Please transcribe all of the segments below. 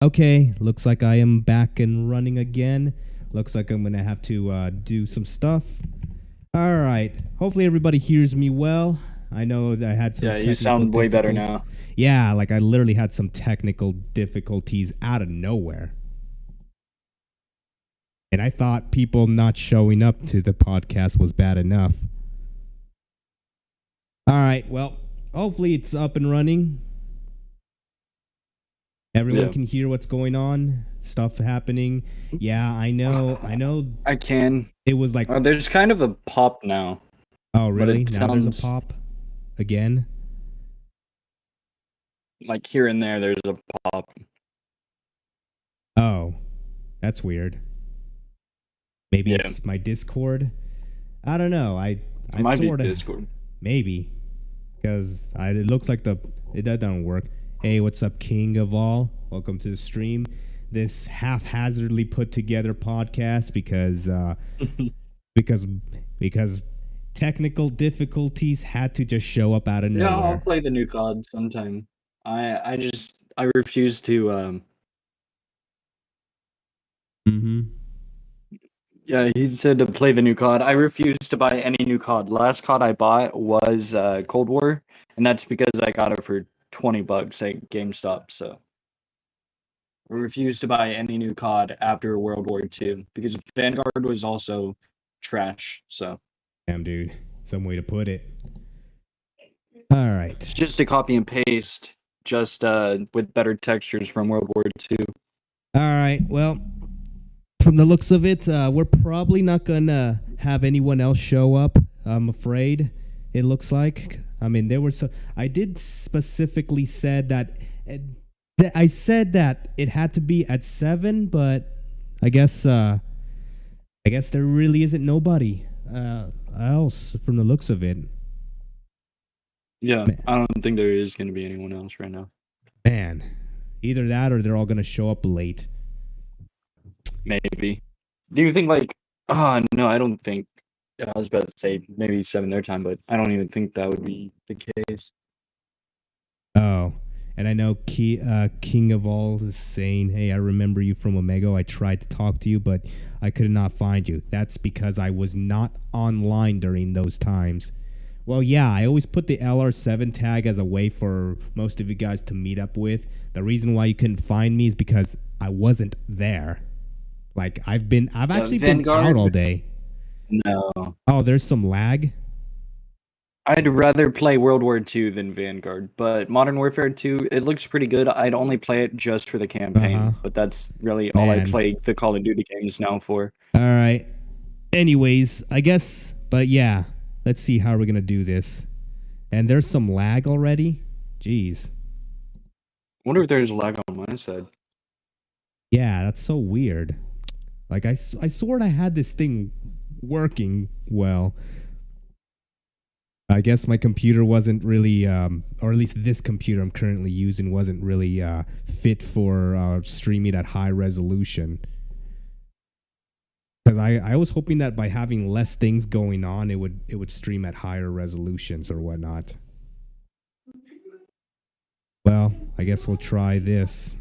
Okay, looks like I am back and running again. Looks like I'm gonna have to do some stuff. All right. Hopefully everybody hears me well. I know that I had some Yeah, you technical sound way better difficult. now. Yeah, like I literally had some technical difficulties out of nowhere. And I thought people not showing up to the podcast was bad enough. All right. Well, hopefully it's up and running. Everyone Yeah. can hear what's going on, stuff happening. Yeah, I know. I can. It was like, There's kind of a pop now. oh, But really? it Now there's a sounds pop again? like here and there there's a pop. Oh, that's weird. Maybe Yeah. it's my Discord. I don't know. I Might be sort of Discord. maybe because it looks like that doesn't work. Hey, what's up, King of All? Welcome to the stream. This haphazardly put together podcast because technical difficulties had to just show up out of Yeah, nowhere. I'll play the new COD sometime. I refuse to Mm-hmm. Yeah, he said to play the new COD. I refuse to buy any new COD. Last COD I bought was Cold War, and that's because I got it for $20 at GameStop. So I refuse to buy any new COD after World War II because Vanguard was also trash. So Damn, dude. Some way to put it. All right. it's just a copy and paste, just with better textures from World War II. All right. Well, from the looks of it, we're probably not gonna have anyone else show up. I'm afraid. It looks like. I mean, there were some. I did specifically said that. I said that it had to be at 7, but I guess there really isn't nobody else from the looks of it. Yeah, I don't think there is going to be anyone else right now. Man, either that or they're all gonna show up late. Maybe. Do you think like? Oh no, I don't think. I was about to say maybe 7 their time, but I don't even think that would be the case. Oh, and I know King of All is saying, hey, I remember you from Omegle. I tried to talk to you, but I could not find you. That's because I was not online during those times. Well, yeah, I always put the LR7 tag as a way for most of you guys to meet up with. The reason why you couldn't find me is because I wasn't there. Like, I've actually been out all day. No. Oh, there's some lag? I'd rather play World War II than Vanguard, but Modern Warfare 2, it looks pretty good. I'd only play it just for the campaign, but that's really all I play the Call of Duty games now for. All right. Anyways, I guess, but yeah, let's see how we're going to do this. And there's some lag already? Jeez. I wonder if there's lag on my side. Yeah, that's so weird. Like, I sort of had this thing working well. I guess my computer wasn't really, or at least this computer I'm currently using wasn't really fit for streaming at high resolution. Because I was hoping that by having less things going on, it would stream at higher resolutions or whatnot. Well, I guess we'll try this.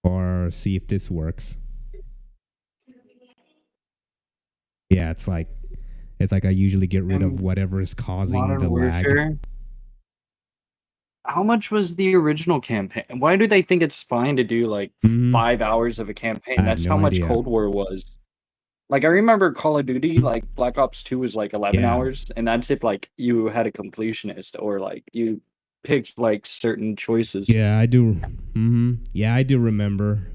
Or see if this works. Yeah, it's like I usually get rid of whatever is causing Modern the Warfare? lag. How much was the original campaign? Why do they think it's fine to do like 5 hours of a campaign? That's how much Cold War was. Like, I remember Call of Duty, like Black Ops 2 was like 11 hours, and that's if like you had a completionist or like you picked like certain choices. Yeah, I do. Yeah, I do remember.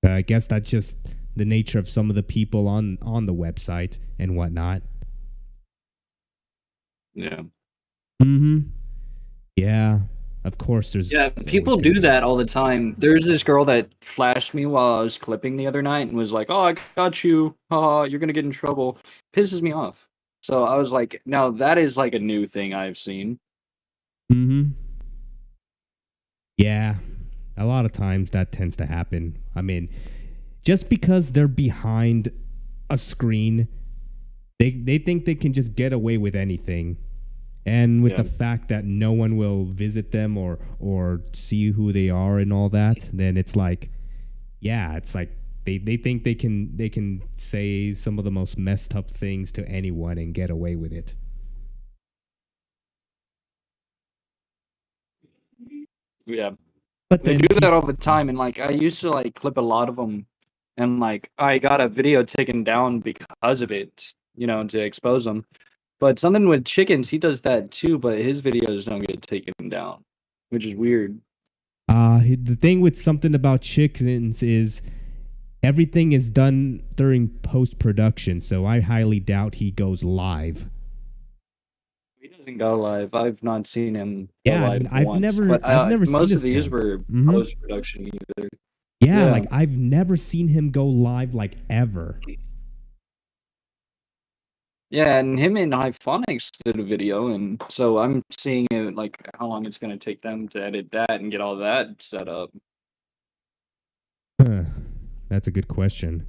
I guess that's just the nature of some of the people on the website and whatnot. Yeah. Yeah, of course there's... Yeah, people do that all the time. There's this girl that flashed me while I was clipping the other night and was like, oh, I got you. You're going to get in trouble. Pisses me off. So I was like, now that is like a new thing I've seen. Yeah, a lot of times that tends to happen. I mean, just because they're behind a screen, they think they can just get away with anything. And with Yeah. the fact that no one will visit them or see who they are and all that, then it's like, yeah, it's like they think they can say some of the most messed up things to anyone and get away with it. Yeah. But They then do that people, all the time, and like I used to like clip a lot of them, and like I got a video taken down because of it, to expose them. But something with chickens, he does that too, but his videos don't get taken down, which is weird. the thing with something about chickens is everything is done during post production, so I highly doubt he goes live. He doesn't go live. I've not seen him go Yeah, live I've once, never but I've never seen most of this these go. were Hmm. post production either. Yeah, Yeah. like I've never seen him go live like ever. Yeah, and him and Hyphonics did a video, and so I'm seeing it like how long it's gonna take them to edit that and get all that set up. Huh. That's a good question.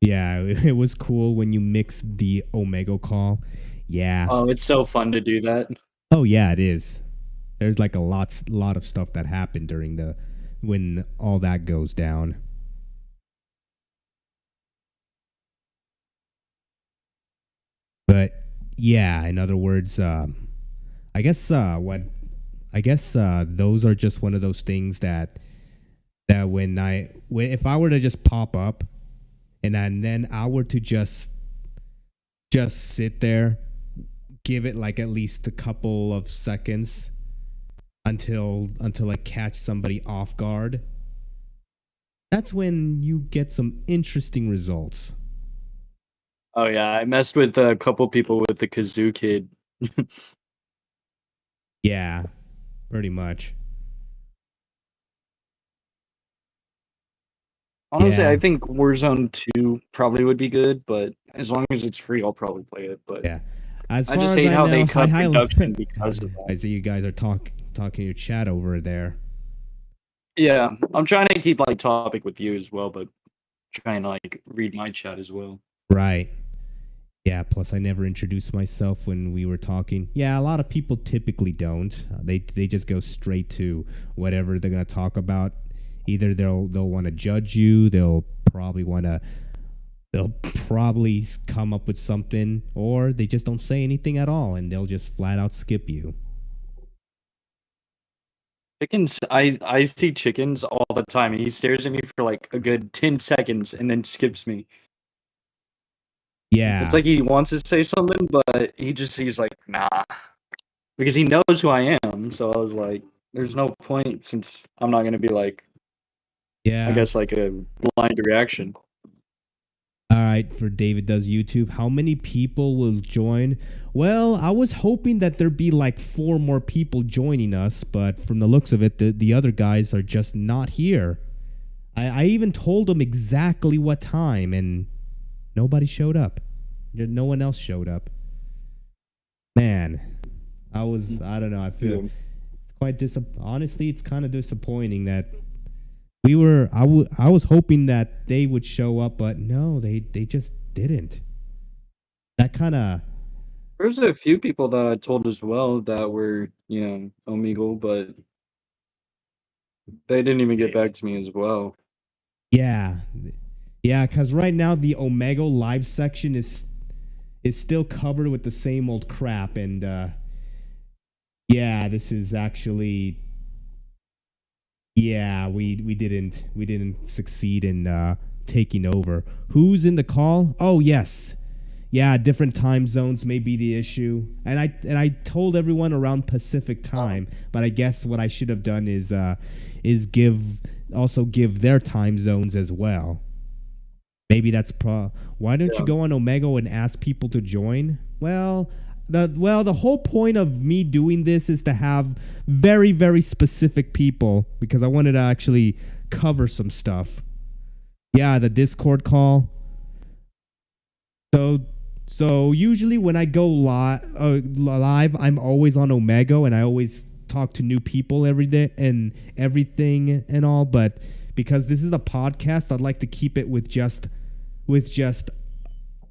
Yeah, it was cool when you mixed the Omegle call. Yeah. Oh, it's so fun to do that. Oh yeah, it is. There's like a lot of stuff that happened during the when all that goes down. But yeah, in other words, I guess those are just one of those things that if I were to just pop up and then I were to just sit there, give it like at least a couple of seconds until I catch somebody off guard. That's when you get some interesting results. Oh yeah, I messed with a couple people with the kazoo kid. Yeah, pretty much. Honestly, I Yeah, think Warzone 2 probably would be good, but as long as it's free, I'll probably play it. But yeah. As I far just as hate I how they know, cut production because of I that. see you guys are talking your chat over there. Yeah, I'm trying to keep like topic with you as well, but trying to like read my chat as well. Right. Yeah, plus I never introduced myself when we were talking. Yeah, a lot of people typically don't. They just go straight to whatever they're going to talk about. Either they'll want to judge you, probably want to they'll probably come up with something, or they just don't say anything at all and they'll just flat out skip you. Chickens, I see chickens all the time, and he stares at me for like a good 10 seconds and then skips me. It's Yeah. like he wants to say something, but he's like, nah, because he knows who I am. So I was like, there's no point since I'm not gonna be like, I Yeah. guess like a blind reaction. All right, for David Does YouTube, how many people will join? Well, I was hoping that there'd be like 4 more people joining us, but from the looks of it, the other guys are just not here. I even told them exactly what time, and nobody showed up. No one else showed up. Man, I don't know. I feel Yeah. it's quite honestly, it's kind of disappointing that I was hoping that they would show up, but no, they just didn't. That kind of There's a few people that I told as well that were, Omegle, but they didn't even get back to me as well. yeah. Yeah, cuz right now the Omegle live section is still covered with the same old crap, and yeah, this is actually yeah, we didn't succeed in taking over. Who's in the call? Oh, yes. Yeah, different time zones may be the issue. And I told everyone around Pacific time, but I guess what I should have done is give their time zones as well. Maybe that's why don't you Yeah. go on Omegle and ask people to join? The whole point of me doing this is to have very very specific people because I wanted to actually cover some stuff. Yeah, the Discord call. So usually when I go live, I'm always on Omegle and I always talk to new people every day and everything and all. But because this is a podcast, I'd like to keep it with just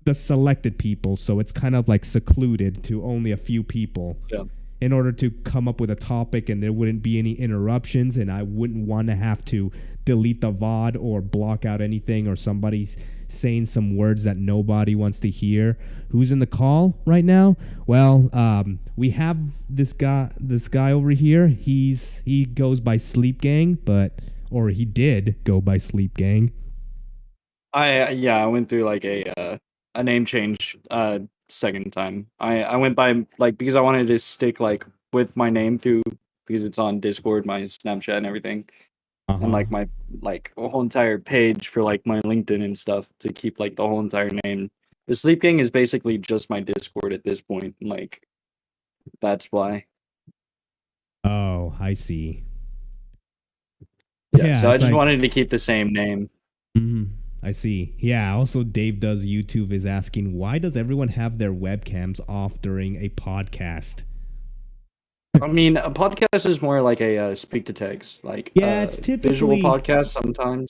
the selected people, so it's kind of like secluded to only a few people. Yeah. In order to come up with a topic and there wouldn't be any interruptions, and I wouldn't want to have to delete the VOD or block out anything or somebody's saying some words that nobody wants to hear. Who's in the call right now? Well, we have this guy over here. He goes by Sleep Gang, or he did go by Sleep Gang. I went through like a name change second time. I went by like because I wanted to stick like with my name through because it's on Discord, my Snapchat and everything. And like my like a whole entire page for like my LinkedIn and stuff to keep like the whole entire name. The Sleep Gang is basically just my Discord at this point. Like that's why. Oh, I see. Yeah, so I it's just like, wanted to keep the same name. I see. Yeah, also Dave Does YouTube is asking, why does everyone have their webcams off during a podcast? I mean, a podcast is more like a speak to text, like it's typically visual podcast sometimes.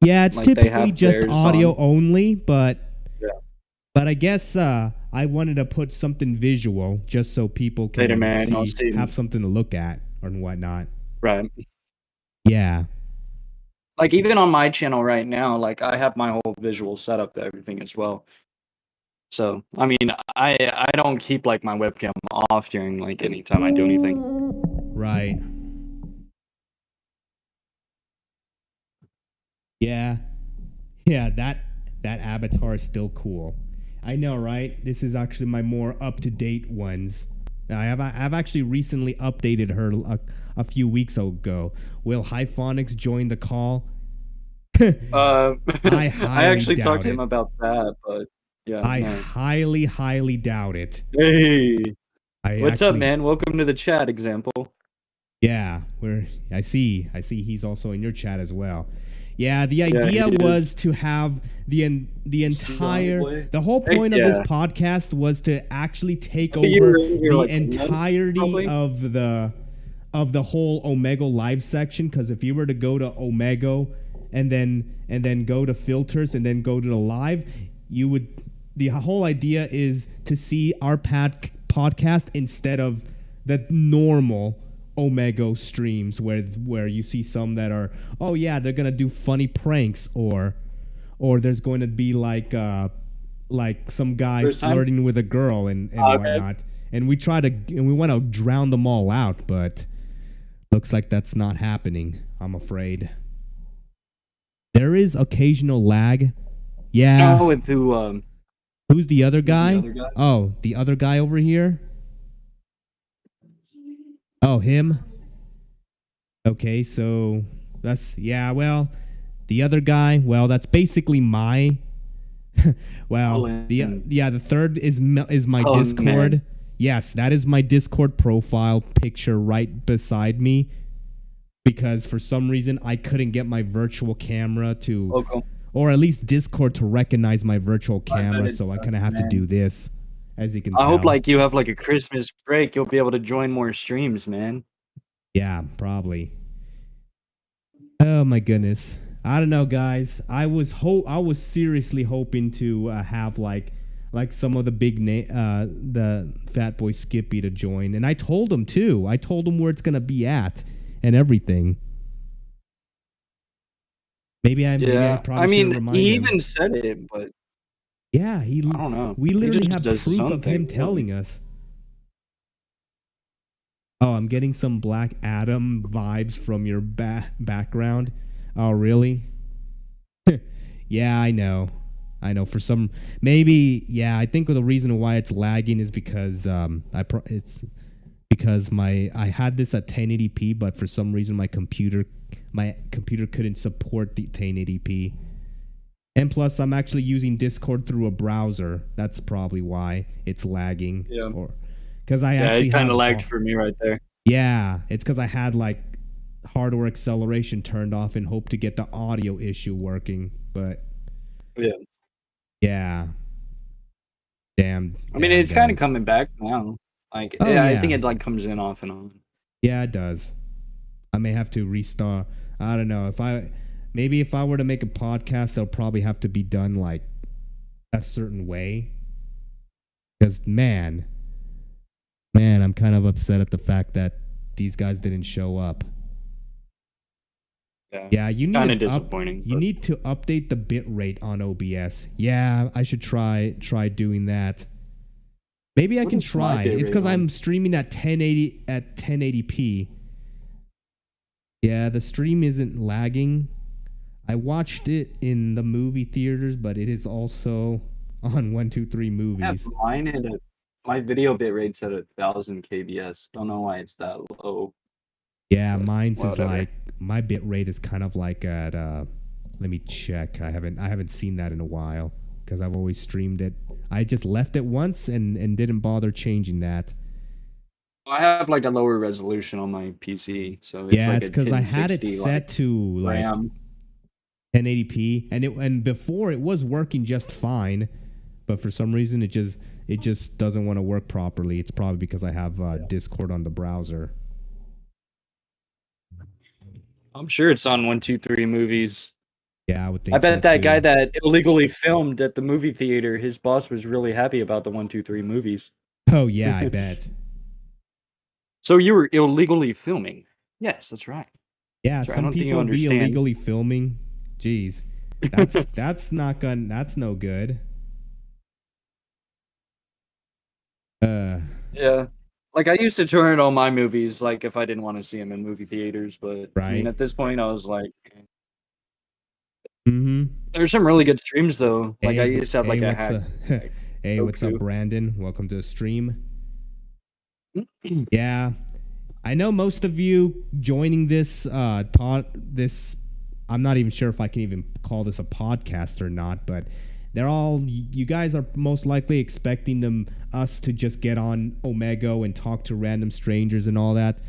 Yeah, it's like, they typically have just theirs audio on. only, but Yeah. but I guess I wanted to put something visual just so people can Later, man. I'll see, see. have something to look at or whatnot. Right. Yeah. Like even on my channel right now, like I have my whole visual setup to everything as well. So I mean, I don't keep like my webcam off during like anytime I do anything. Right. Yeah. Yeah, that avatar is still cool. I know, right? This is actually my more up-to-date ones. I've actually recently updated her a few weeks ago. Will Hyphonics join the call? I actually talked to him it. about that, but yeah. I no. highly doubt it. Hey, what's up, man? Welcome to the chat. Example. Yeah, I see he's also in your chat as well. Yeah, the idea was to have the whole point of this podcast was to actually take over the entirety of the whole Omegle live section, because if you were to go to Omegle and then go to filters and then go to the live, the whole idea is to see our podcast instead of the normal Omegle streams where you see some that are, oh yeah, they're gonna do funny pranks, or there's going to be like some guy flirting with a girl and whatnot, and we want to drown them all out, but looks like that's not happening, I'm afraid. There is occasional lag. Yeah. Oh, with who? Who's the other guy? Oh, the other guy over here. Oh, him? Okay, so that's, yeah, well, the other guy, well, that's basically my, well, the third is my Discord. Man. Yes, that is my Discord profile picture right beside me, because for some reason I couldn't get my virtual camera to, or at least Discord to recognize my virtual camera, so I kind of have to do this. As you can tell. I hope like you have like a Christmas break, you'll be able to join more streams, man. Yeah, probably. Oh my goodness. I don't know, guys. I was seriously hoping to have like some of the big the Fat Boy Skippy to join, and I told him too. I told him where it's gonna be at and everything. Maybe I probably should remind him. He even said it, but yeah, I don't know. We literally have proof of him telling us. Oh, I'm getting some Black Adam vibes from your background. Oh, really? Yeah, I know. For some, maybe, yeah. I think the reason why it's lagging is because it's because I had this at 1080p, but for some reason my computer couldn't support the 1080p. And plus, I'm actually using Discord through a browser. That's probably why it's lagging. Yeah. Or because it kind of lagged for me right there. Yeah, it's because I had like hardware acceleration turned off and hoped to get the audio issue working, but yeah. Damn. I mean, it's kind of coming back now. Like, I think it like comes in off and on. Yeah, it does. I may have to restart. I don't know if I were to make a podcast, it'll probably have to be done like a certain way. Because man, I'm kind of upset at the fact that these guys didn't show up. Yeah, you need kind of disappointing. you need to update the bit rate on OBS. Yeah, I should try doing that. Maybe I can try. It's because I'm streaming at 1080p. Yeah, the stream isn't lagging. I watched it in the movie theaters, but it is also on 123 movies. Yeah, my video bit rate's at 1,000 kbs. Don't know why it's that low. Yeah, mine's is like my bit rate is kind of like at let me check. I haven't seen that in a while because I've always streamed it. I just left it once and didn't bother changing that. I have like a lower resolution on my PC, so it's like it's because I had it set to like RAM. 1080p, and before it was working just fine, but for some reason it just doesn't want to work properly. It's probably because I have Discord on the browser. I'm sure it's on 123 movies. Yeah, I would think. I bet that guy that illegally filmed at the movie theater, his boss was really happy about the 123 movies. Oh yeah, I bet. So you were illegally filming? Yes, that's right. Yeah, that's some people be illegally filming. Jeez, that's no good. Yeah. Like, I used to turn on my movies, like, if I didn't want to see them in movie theaters, but I mean, at this point, I was like, there's some really good streams, though. Like, I used to have, like, a hack. Hey, what's up, Brandon? Welcome to the stream. Yeah, I know most of you joining this I'm not even sure if I can even call this a podcast or not, but you guys are most likely expecting us to just get on Omegle and talk to random strangers and all that.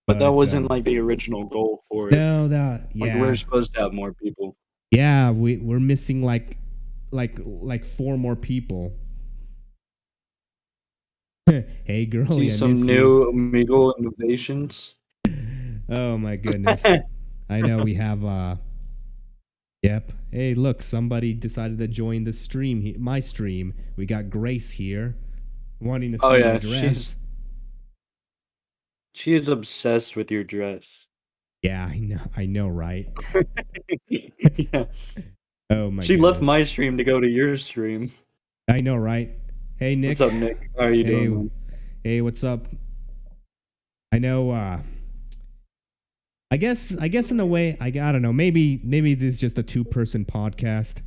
But that wasn't like the original goal for it. No, like we're supposed to have more people. Yeah, we're missing like 4 more people. Hey girl, see some new Omegle innovations. Oh my goodness. I know we have yep. Hey, look, somebody decided to join the stream. My stream. We got Grace here, wanting to see my dress. She is obsessed with your dress. Yeah, I know, right? Yeah. Oh my. She left my stream to go to your stream. I know, right? Hey, Nick. What's up, Nick? How are you doing, man? Hey, what's up? I know. I guess in a way, I don't know. Maybe this is just a 2-person podcast.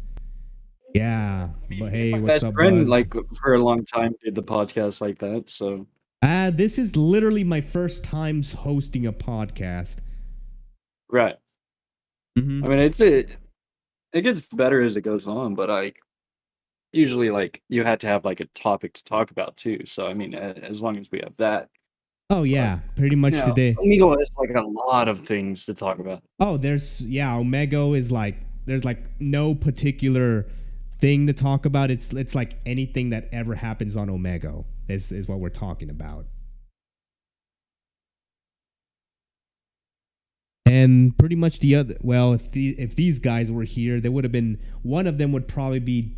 Yeah, but hey, what's best up, friend, Buzz? like for a long time, did the podcast like that. So. This is literally my first time hosting a podcast. Right. Mm-hmm. I mean, it gets better as it goes on, but like usually, like you had to have like a topic to talk about too. So I mean, as long as we have that. Oh yeah, pretty much today. Omegle has like a lot of things to talk about. Oh, Omegle is like there's like no particular thing to talk about. It's like anything that ever happens on Omegle is what we're talking about. And pretty much if these guys were here, there would have been one of them would probably be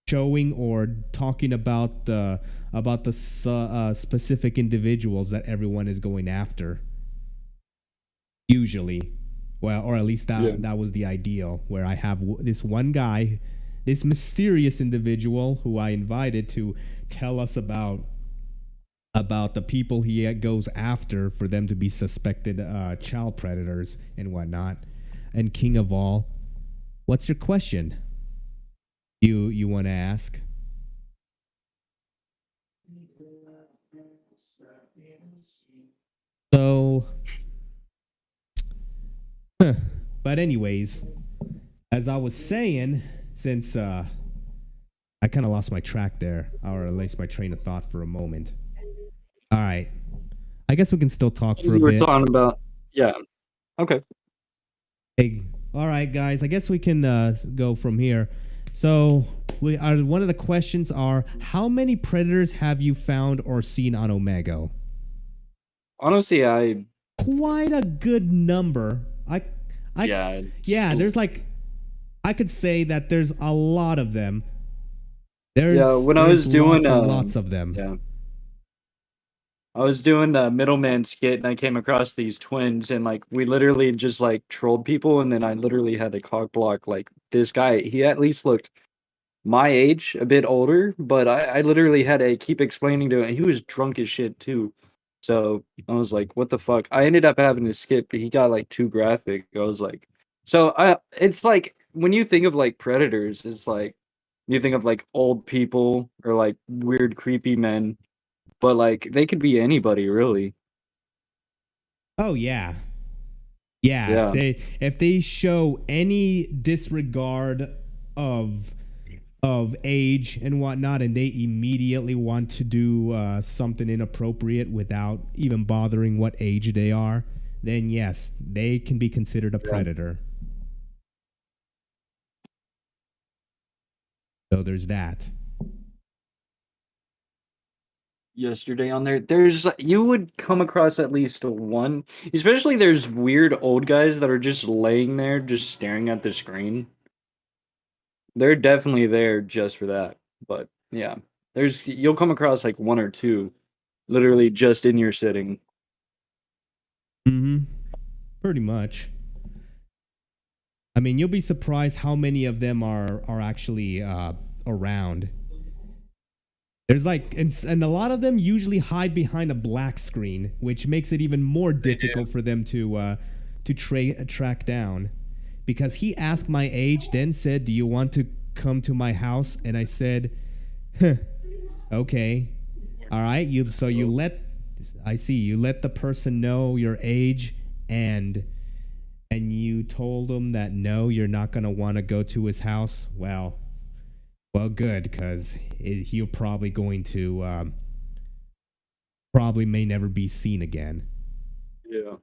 showing or talking about the specific individuals that everyone is going after. Usually, well, or at least that was the ideal. Where I have this one guy, this mysterious individual who I invited to tell us about the people he goes after for them to be suspected child predators and whatnot. And king of all, what's your question? You want to ask? So, but anyways, as I was saying, since I kind of lost my track there, or at least my train of thought for a moment. All right, I guess we can still talk for a bit. We were talking about, yeah. Okay. Hey, all right, guys. I guess we can go from here. So, one of the questions are: how many predators have you found or seen on Omegle? Honestly, quite a good number. yeah. There's like I could say that there's a lot of them. Yeah, when I There's was doing lots and lots of them. yeah, I was doing the middleman skit and I came across these twins and like we literally just like trolled people and then I literally had to cock block like this guy. He at least looked my age, a bit older, but I literally had to keep explaining to him. He was drunk as shit too. So I was like, what the fuck? I ended up having to skip, but he got like too graphic. I was like, so I it's like when you think of like predators, it's like you think of like old people or like weird creepy men, but like they could be anybody really. Oh yeah. Yeah, Yeah. if they show any disregard of age and whatnot, and they immediately want to do something inappropriate without even bothering what age they are, then yes, they can be considered a Yeah. predator. So there's that. Yesterday on there. There's you would come across at least one, especially there's weird old guys that are just laying there just staring at the screen. They're definitely there just for that. But yeah, there's you'll come across like one or two literally just in your sitting. Mm-hmm. Pretty much. I mean, you'll be surprised how many of them are actually around. There's like, and a lot of them usually hide behind a black screen, which makes it even more They do. difficult for them to track down. Because he asked my age, then said, "Do you want to come to my house?" And I said, huh, "Okay, all right." You let, I see, you let the person know your age, and you told him that no, you're not gonna want to go to his house. Well, good, because he'll probably going to probably may never be seen again. Yeah.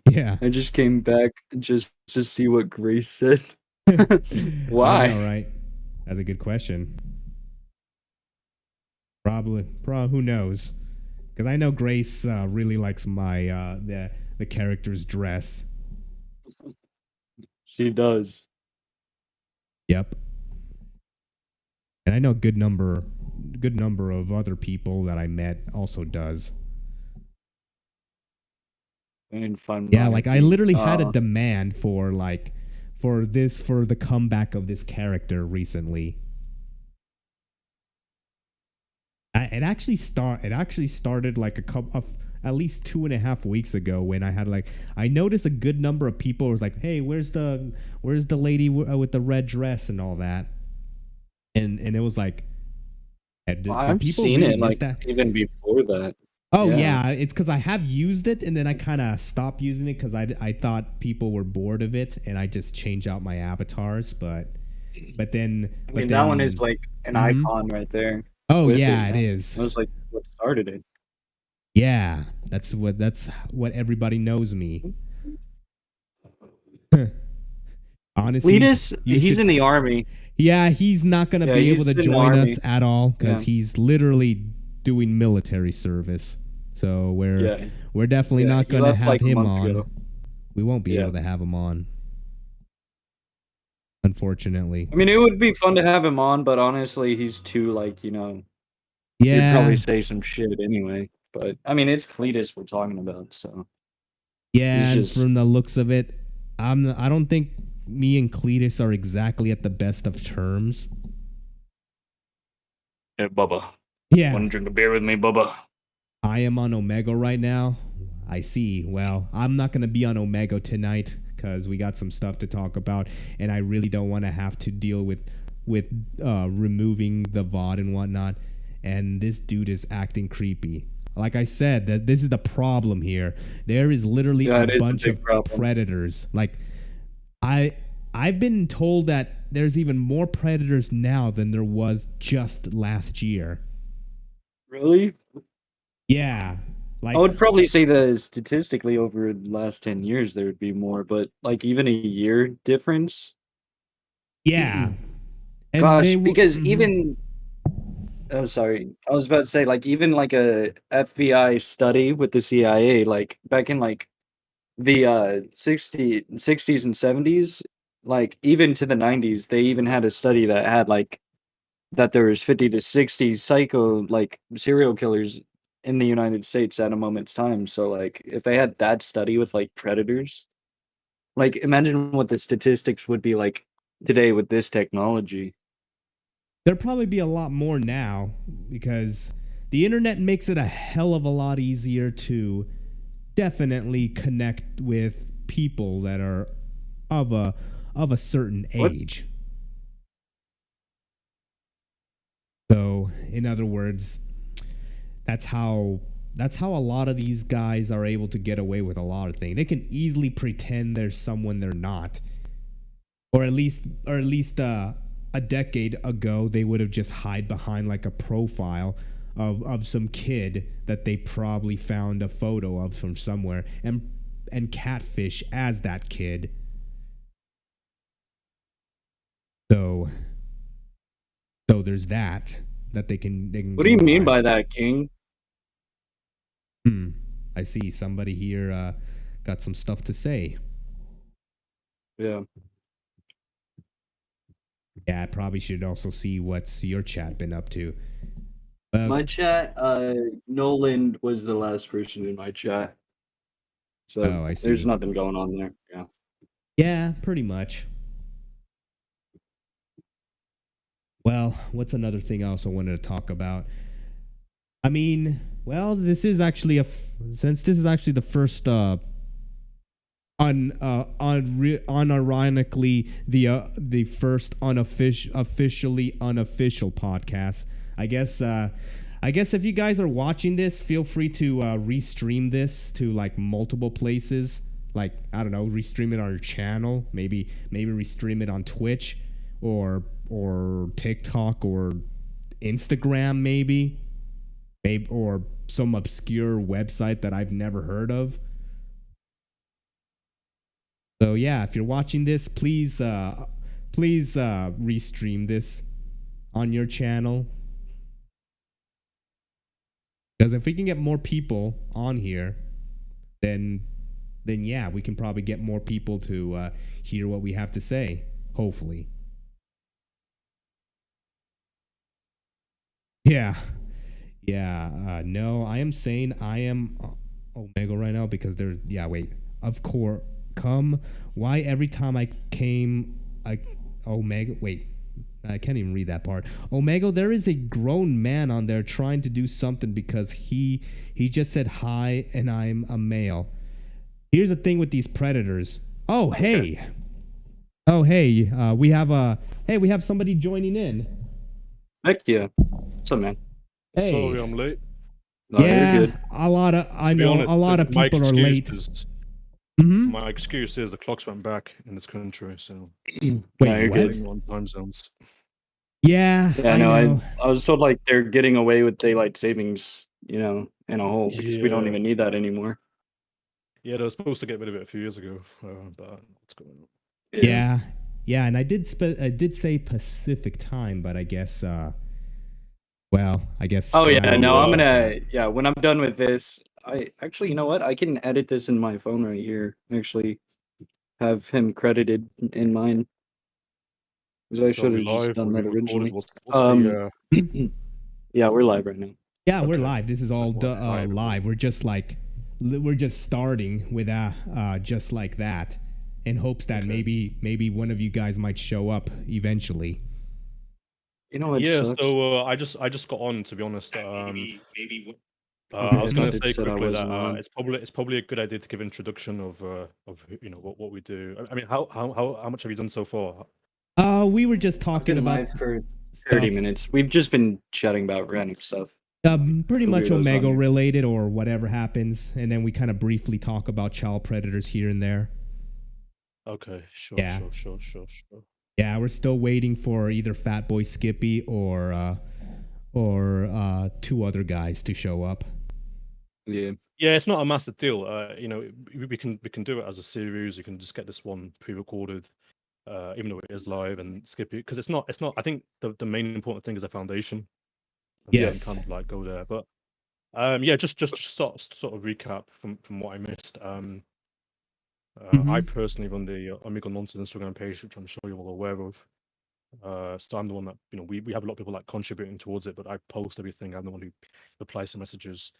Yeah, I just came back just to see what Grace said. I know, Why? right? That's a good question. Probably. Who knows? Because I know Grace really likes my the character's dress. She does. Yep, and I know a good number of other people that I met also does. I didn't find Yeah, my like I ID. literally had a demand for for the comeback of this character recently. It actually started like a couple of at least 2.5 weeks ago when I noticed a good number of people was like, "Hey, where's the lady with the red dress and all that?" And it was like, do I've people seen really it miss like that? even before that. Oh Yeah. yeah, it's because I have used it and then I kind of stopped using it because I thought people were bored of it and I just changed out my avatars. I But mean, that one is then, like an hmm icon right there oh with it. yeah, it Yeah. is. That was like what started it. Yeah, that's what everybody knows me. Honestly, Cletus, you he's should. in the army. Yeah, he's not gonna Yeah, be able he's to in the join us army. at all because Yeah. he's literally doing military service. So Yeah. we're definitely Yeah. not He gonna left have like a him month on. ago. We won't be Yeah. able to have him on, unfortunately. I mean, it would be fun to have him on, but honestly, he's too like, he'd probably Yeah, say some shit anyway. But I mean, it's Cletus we're talking about, so he's yeah, and just from the looks of it, I don't think me and Cletus are exactly at the best of terms. yeah, Bubba. Yeah, Want to drink a beer with me, Bubba? I am on Omegle right now. I see. Well, I'm not going to be on Omegle tonight because we got some stuff to talk about, and I really don't want to have to deal with removing the VOD and whatnot. And this dude is acting creepy. Like I said, that this is the problem here. There is literally Yeah, a it is a bunch big of problem. predators. Like I I've been told that there's even more predators now than there was just last year. Really? Yeah. I Like would probably say that statistically over the last 10 years there would be more, but like even a year difference. yeah. And they Gosh, will. because even oh sorry, I was about to say like even like a FBI study with the CIA, like back in like the 60s and 70s, like even to the 90s, they even had a study that had like that there was 50 to 60 psycho like serial killers in the United States at a moment's time. So like if they had that study with like predators, like imagine what the statistics would be like today with this technology. There'll probably be a lot more now because the internet makes it a hell of a lot easier to definitely connect with people that are of a certain What? age. So, in other words, that's how a lot of these guys are able to get away with a lot of things. They can easily pretend there's someone they're not, or at least a decade ago they would have just hide behind like a profile of some kid that they probably found a photo of from somewhere and catfish as that kid. So there's that they can What do go you mean by. by that, King? I see somebody here got some stuff to say. Yeah. Yeah, I probably should also see what's your chat been up to. My chat, Nolan was the last person in my chat. So Oh, I there's see. nothing going on there. Yeah. Yeah, pretty much. Well, what's another thing I also wanted to talk about? I mean, well, this is actually since this is actually the first unironically the first officially unofficial podcast. I guess if you guys are watching this, feel free to restream this to like multiple places. Like I don't know, restream it on your channel. Maybe restream it on Twitch or TikTok or Instagram. Maybe or some obscure website that I've never heard of. So yeah, if you're watching this, please restream this on your channel. Because if we can get more people on here, then yeah, we can probably get more people to hear what we have to say. Hopefully. Yeah. No, I am saying I am Omegle right now because they're wait. Of course, why every time I came Omegle wait. I can't even read that part. Omegle, there is a grown man on there trying to do something because he just said hi and I'm a male. Here's the thing with these predators. Oh, hey. Oh, hey. We have somebody joining in. Heck yeah. What's up, man? Hey. Sorry, I'm late. No, yeah, you're good. a lot of I know honest, a lot of people are late. My excuse is the clocks went back in this country, so Wait, no, you're what? good. on time zones. Yeah, I know. I was told like they're getting away with daylight savings, you know, in a whole because we don't Yeah. even need that anymore. Yeah, they were supposed to get rid of it a few years ago, but what's going on? Yeah, and I did say Pacific time, but I guess well, I guess. Oh I yeah, don't no, know I'm about gonna that. when I'm done with this, I actually, you know what? I can edit this in my phone right here. Actually, have him credited in mine. Because I So are should we have just live? Are done we that recorded? originally. What's the Yeah, we're live right now. Yeah, we're Okay. live. This is all Hi, live. We're just starting with just like that, in hopes that Okay. maybe one of you guys might show up eventually. You know what Yeah, sucks? so I just got on, to be honest. Okay, I was I gonna thought it say said I quickly that wasn't on. it's probably a good idea to give introduction of you know what we do. I mean, how much have you done so far? We were just I've talking been about live for 30 stuff. minutes. We've just been chatting about random stuff. Pretty The much weirdos on Omegle here. related or whatever happens, and then we kind of briefly talk about child predators here and there. Okay, sure. Yeah, we're still waiting for either Fat Boy Skippy or two other guys to show up. Yeah. Yeah, it's not a massive deal. You know, we can do it as a series. You can just get this one pre-recorded, even though it is live, and skip it because it's not. I think the main important thing is the foundation. And Yes. kind of like go there, but yeah, just sort of recap from what I missed. I Mhm. personally run the Omegle Nonsense Instagram page, which I'm sure you're all aware of. So I'm the one that, we have a lot of people like contributing towards it, but I post everything. I'm the one who replies to messages.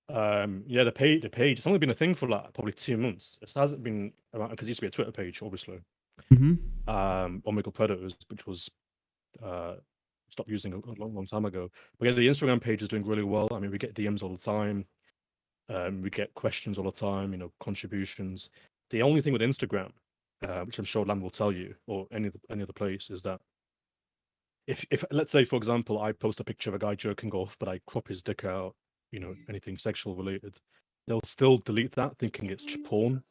Yeah, the page. It's only been a thing for like probably 2 months. It hasn't been around because it used to be a Twitter page, obviously. Mhm. Omegle Predators, which was uh stopped using a long time ago. But yeah, the Instagram page is doing really well. I mean, we get DMs all the time. We get questions all the time. Contributions. The only thing with Instagram, which I'm sure Land will tell you, or any other place, is that if let's say, for example, I post a picture of a guy jerking off, but I crop his dick out, anything sexual related, they'll still delete that thinking it's porn.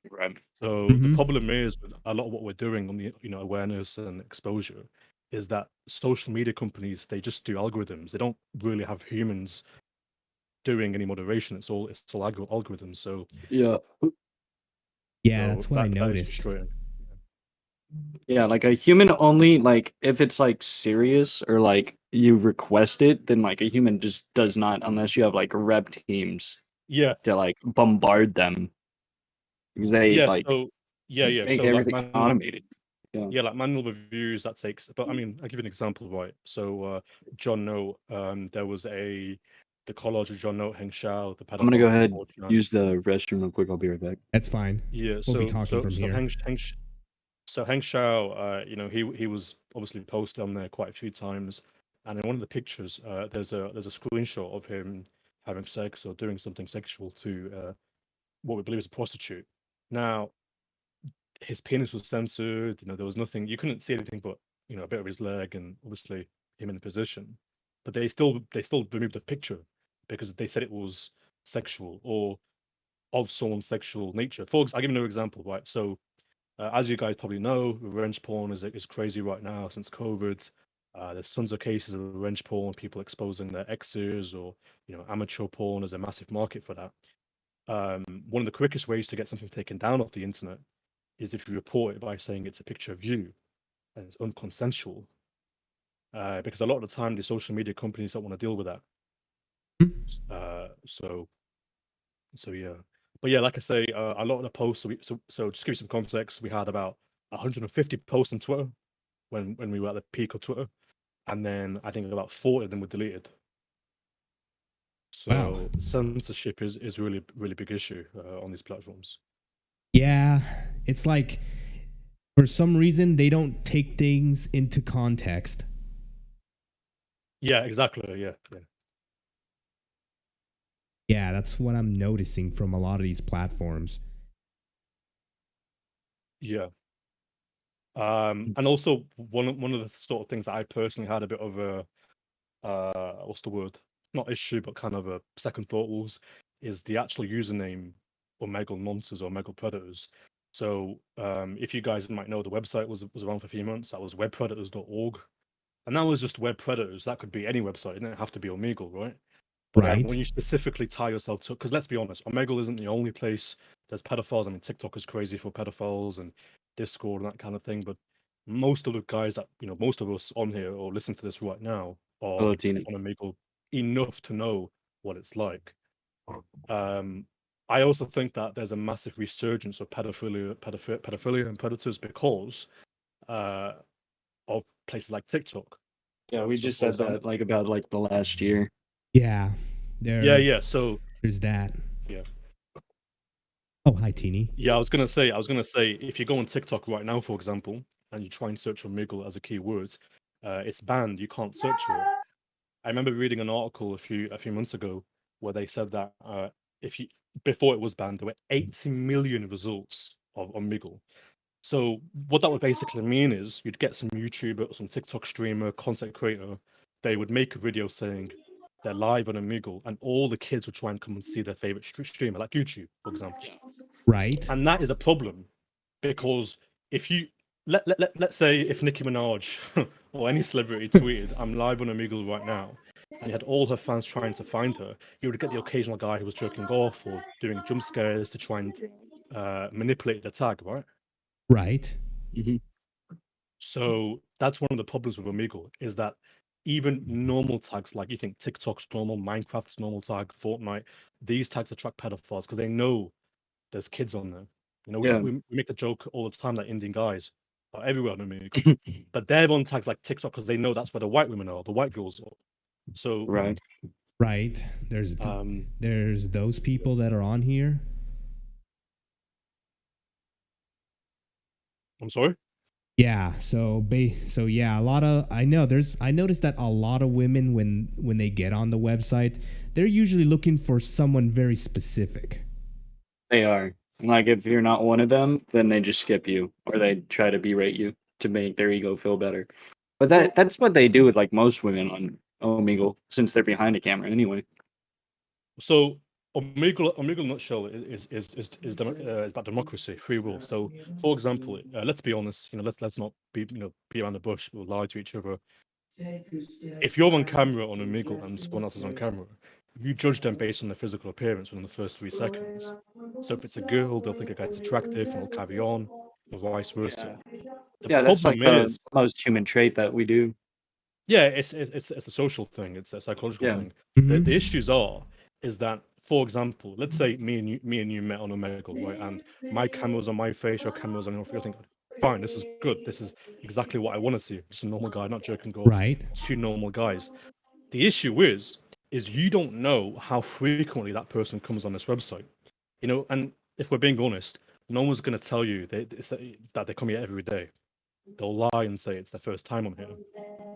Right. So the Mhm. problem is with a lot of what we're doing on the awareness and exposure is that social media companies, they just do algorithms. They don't really have humans doing any moderation. It's all algorithms. So Yeah, so that's what I that is noticed. frustrating. Yeah, like a human only, like if it's like serious or like you request it, then like a human just does not unless you have like rep teams Yeah, to like bombard them because they yeah. like So yeah. make So like everything manual automated. Yeah. Yeah, like manual reviews that takes. But I mean, I'll give you an example, right? So John Note, there was the collage of John Note, Heng Shao, the I'm gonna go pedophile from ahead 4chan. use the restroom real quick. I'll be right back. That's fine. Yeah, We'll be so talking so from so here. Heng Shao, he was obviously posted on there quite a few times, and in one of the pictures, there's a screenshot of him having sex or doing something sexual to what we believe is a prostitute. Now, his penis was censored. There was nothing. You couldn't see anything but a bit of his leg and obviously him in a position. But they still removed the picture because they said it was sexual or of someone's sexual nature. I'll give you another example, right? So as you guys probably know, revenge porn is crazy right now since COVID. There's tons of cases of revenge porn, people exposing their exes or amateur porn. There's a massive market for that. One of the quickest ways to get something taken down off the internet is if you report it by saying it's a picture of you and it's unconsensual. Because a lot of the time, the social media companies don't want to deal with that. Mhm. So yeah. But yeah, like I say, a lot of the posts. So just give you some context. We had about 150 posts on Twitter when we were at the peak of Twitter, and then I think about 40 of them were deleted. Wow. So censorship is really big issue on these platforms. Yeah, it's like for some reason they don't take things into context. Yeah, exactly. Yeah. Yeah, that's what I'm noticing from a lot of these platforms. Yeah. And also one of the sort of things that I personally had a bit of a what's the word? Not issue, but kind of a second thought was is the actual username Omegle Monsters or Omegle Predators. So if you guys might know, the website was around for a few months. That was webpredators.org, and that was just web predators. That could be any website. It didn't have to be Omegle, right? But when Right. you specifically tie yourself to, because let's be honest, Omegle isn't the only place there's pedophiles. I mean, TikTok is crazy for pedophiles and Discord and that kind of thing. But most of the guys that, most of us on here or listen to this right now are Hello, Tina. on Omegle enough to know what it's like. Um, I also think that there's a massive resurgence of pedophilia and predators because uh, of places like TikTok. Yeah, we So, just for said example, that like about like the last year. Yeah. yeah. So, There's that. yeah. Oh, hi, Teeny. Yeah, I was gonna say, if you go on TikTok right now, for example, and you try and search on Omegle as a keyword, it's banned. You can't search for it. I remember reading an article a few months ago where they said that if you before it was banned, there were 80 million results of Omegle. So what that would basically mean is you'd get some YouTuber or some TikTok streamer, content creator, they would make a video saying they're live on Omegle, and all the kids would try and come and see their favorite streamer, like YouTube, for example. Right. And that is a problem because if you let's say if Nicki Minaj or any celebrity tweeted, "I'm live on Omegle right now," and you had all her fans trying to find her, you would get the occasional guy who was jerking off or doing jump scares to try and manipulate the tag, right? Right. Hmm. So that's one of the problems with Omegle is that even normal tags like you think TikTok's normal, Minecraft's normal tag, Fortnite, these tags attract pedophiles because they know there's kids on there. You know, Yeah. we make a joke all the time that Indian guys are everywhere on Omegle, but they're on tags like TikTok because they know that's where the white women are, the white girls are. So Right. Right. There's those people that are on here. I'm sorry. Yeah. So yeah, a lot of I noticed that a lot of women when they get on the website, they're usually looking for someone very specific. They are. Like if you're not one of them, then they just skip you or they try to berate you to make their ego feel better. But that's what they do with like most women on Omegle since they're behind a camera anyway. So Omegle nutshell is about democracy, free will. So, for example, let's be honest. You know, let's not be be around the bush or lie to each other. If you're on camera on Omegle and someone else is on camera, you judge them based on their physical appearance within the first 3 seconds. So if it's a girl, they'll think a guy's attractive and they'll carry on, or vice versa. The Yeah, that's like problem the is, most human trait that we do. yeah, it's a social thing. It's a psychological Yeah. thing. Mhm. The issues is that, for example, let's say me and you met on Omegle, right? And my camera's on my face, your camera's on your face. You're thinking, fine, this is good. This is exactly what I want to see. Just a normal guy, not jerking off. Right. Two normal guys. The issue is you don't know how frequently that person comes on this website. You know, and if we're being honest, no one's going to tell you that they come here every day. They'll lie and say it's their first time on here.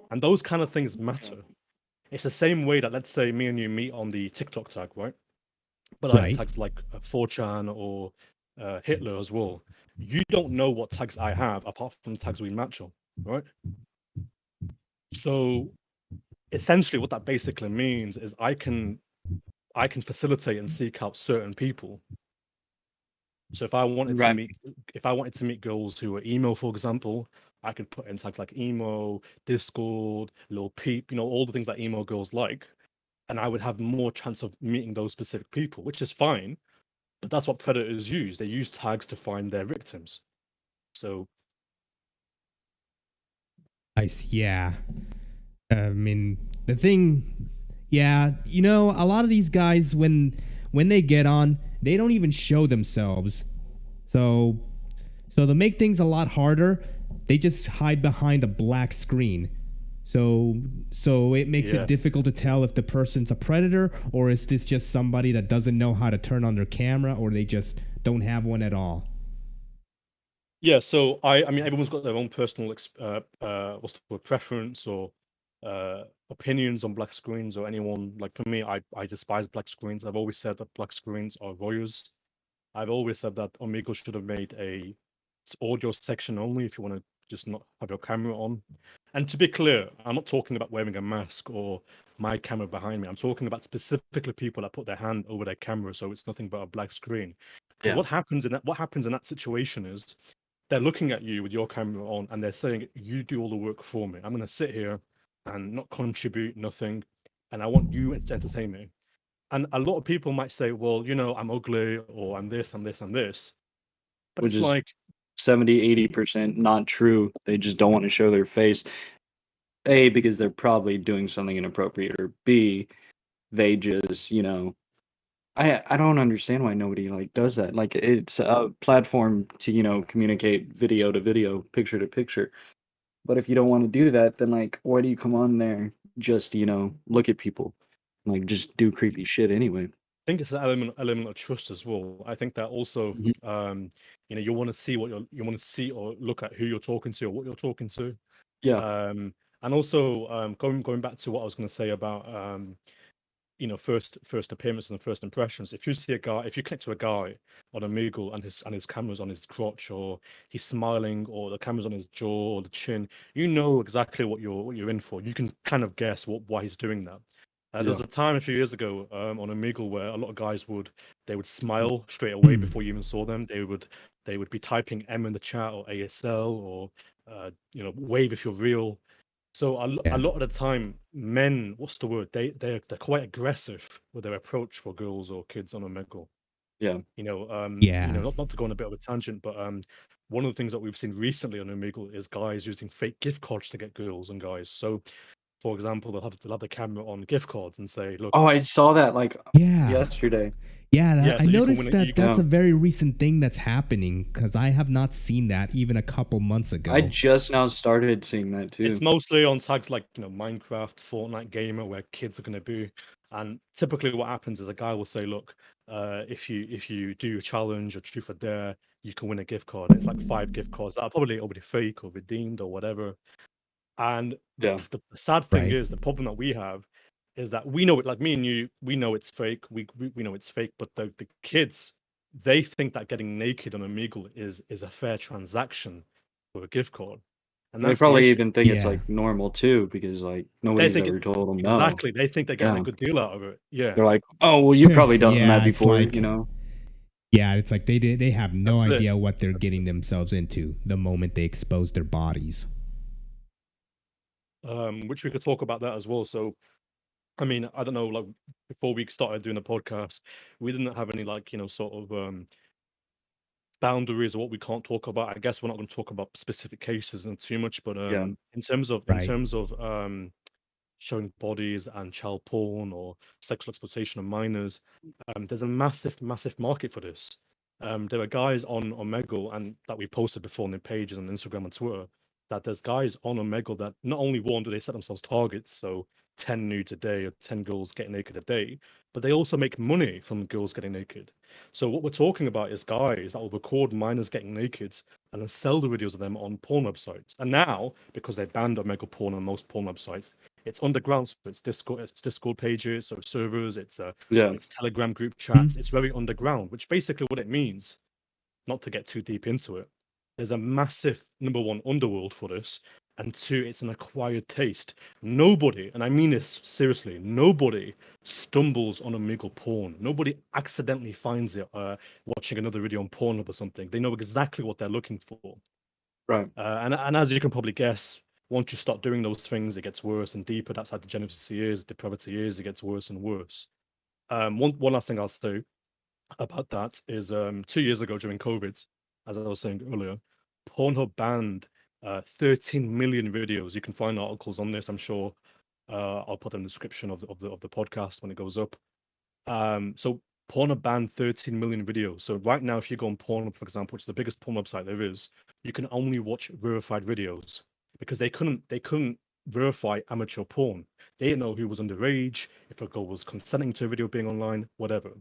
And those kind of things matter. It's the same way that, let's say, me and you meet on the TikTok tag, right? But I have Right. tags like 4chan or Hitler as well. You don't know what tags I have apart from the tags we match on, right? So essentially, what that basically means is I can facilitate and seek out certain people. So Right. if I wanted to meet girls who are emo, for example, I could put in tags like emo, Discord, Lil Peep, you know, all the things that emo girls like, and I would have more chance of meeting those specific people, which is fine. But that's what predators use. They use tags to find their victims. So Yeah. I mean, the thing, yeah, a lot of these guys when they get on, they don't even show themselves. So to make things a lot harder, they just hide behind a black screen. So it makes yeah, it difficult to tell if the person's a predator or is this just somebody that doesn't know how to turn on their camera or they just don't have one at all. yeah. So I mean, everyone's got their own personal what's the word, preference or opinions on black screens or anyone. Like for me, I despise black screens. I've always said that black screens are voyeurs. I've always said that Omegle should have made it's audio section only if you want to just not have your camera on. And to be clear, I'm not talking about wearing a mask or my camera behind me. I'm talking about specifically people that put their hand over their camera so it's nothing but a black screen. Because Yeah. what happens in that situation is they're looking at you with your camera on and they're saying, you do all the work for me. I'm going to sit here and not contribute nothing. And I want you to entertain me. And a lot of people might say, well, you know, I'm ugly or I'm this, I'm this, I'm this. But Which it's is like, 70-80% not true. They just don't want to show their face. A, because they're probably doing something inappropriate, or B, they just, I don't understand why nobody like does that. Like it's a platform to, communicate video to video, picture to picture. But if you don't want to do that, then like why do you come on there just, look at people? Like just do creepy shit anyway. I think it's an element of trust as well. I think that also, Mhm. you know, you want to see you want to see or look at who you're talking to or what you're talking to. Yeah. And also, going back to what I was going to say about you know, first appearances and first impressions. If you connect to a guy on Omegle and his camera's on his crotch or he's smiling or the camera's on his jaw or the chin, you know exactly what you're in for. You can kind of guess why he's doing that. There was Yeah. a time a few years ago on Omegle where a lot of guys would smile straight away Hmm. before you even saw them. They would be typing M in the chat or ASL or you know, wave if you're real. So a Yeah. lot of the time, men, what's the word? They're quite aggressive with their approach for girls or kids on Omegle. Yeah. You know, Yeah. not to go on a bit of a tangent, but one of the things that we've seen recently on Omegle is guys using fake gift cards to get girls and guys. So, for example, they'll have the camera on gift cards and say, Oh, "Look, I saw that like Yeah. yesterday. Yeah, Yeah, I so you can noticed win it. that that's a very recent thing that's happening because I have not seen that even a couple months I ago. just now started seeing that too. It's mostly on tags like Minecraft, Fortnite gamer, where kids are going to be. And typically, what happens is a guy will say, "Look, if you do a challenge or truth or dare, you can win a gift card." And it's like 5 gift cards that are probably already fake or redeemed or whatever. And Yeah. the sad thing Right. is, the problem that we have is that we know it, like me and you, we know it's fake. We know it's fake, but the kids, they think that getting naked on Omegle is a fair transaction for a gift card, and They that's the probably issue. even think it's Yeah. like normal too, because like They nobody's think ever told them no. exactly. They think they're getting a Yeah. good deal out of it. Yeah, They're like, oh well, you've probably done that Yeah, it's before, like yeah, it's like they have no that's it. idea what they're That's getting it. themselves into the moment they expose their bodies. Which we could talk about that as well. So, I mean, I don't know, like before we started doing the podcast, we didn't have any like sort of boundaries or what we can't talk about. I guess we're not going to talk about specific cases and too much, but yeah, in Right. terms of showing bodies and child porn or sexual exploitation of minors, there's a massive market for this. There are guys on Omegle and that we posted before on their pages on Instagram and Twitter, that there's guys on Omegle that not only one do they set themselves targets, so 10 nudes a day or 10 girls getting naked a day, but they also make money from girls getting naked. So what we're talking about is guys that will record minors getting naked and then sell the videos of them on porn websites. And now, because they banned Omegle porn on most porn websites, it's underground. So it's Discord pages, so servers, yeah. it's Telegram group Hmm? chats. It's very underground, which basically what it means, not to get too deep into it, there's a massive number one underworld for this, and two, it's an acquired taste. Nobody, and I mean this seriously, nobody stumbles on Omegle porn. Nobody accidentally finds it watching another video on Pornhub or something. They know exactly what they're looking for. Right. And as you can probably guess, once you start doing those things, it gets worse and deeper. That's how degeneracy is, depravity is. It gets worse and worse. One last thing I'll say about that is 2 years ago during COVID, as I was saying earlier, Pornhub banned 13 million videos. You can find articles on this. I'm sure I'll put in the description of the podcast when it goes up. So Pornhub banned 13 million videos. So right now, if you go on Pornhub, for example, which is the biggest porn website there is, you can only watch verified videos because they couldn't verify amateur porn. They didn't know who was underage, if a girl was consenting to a video being online, whatever.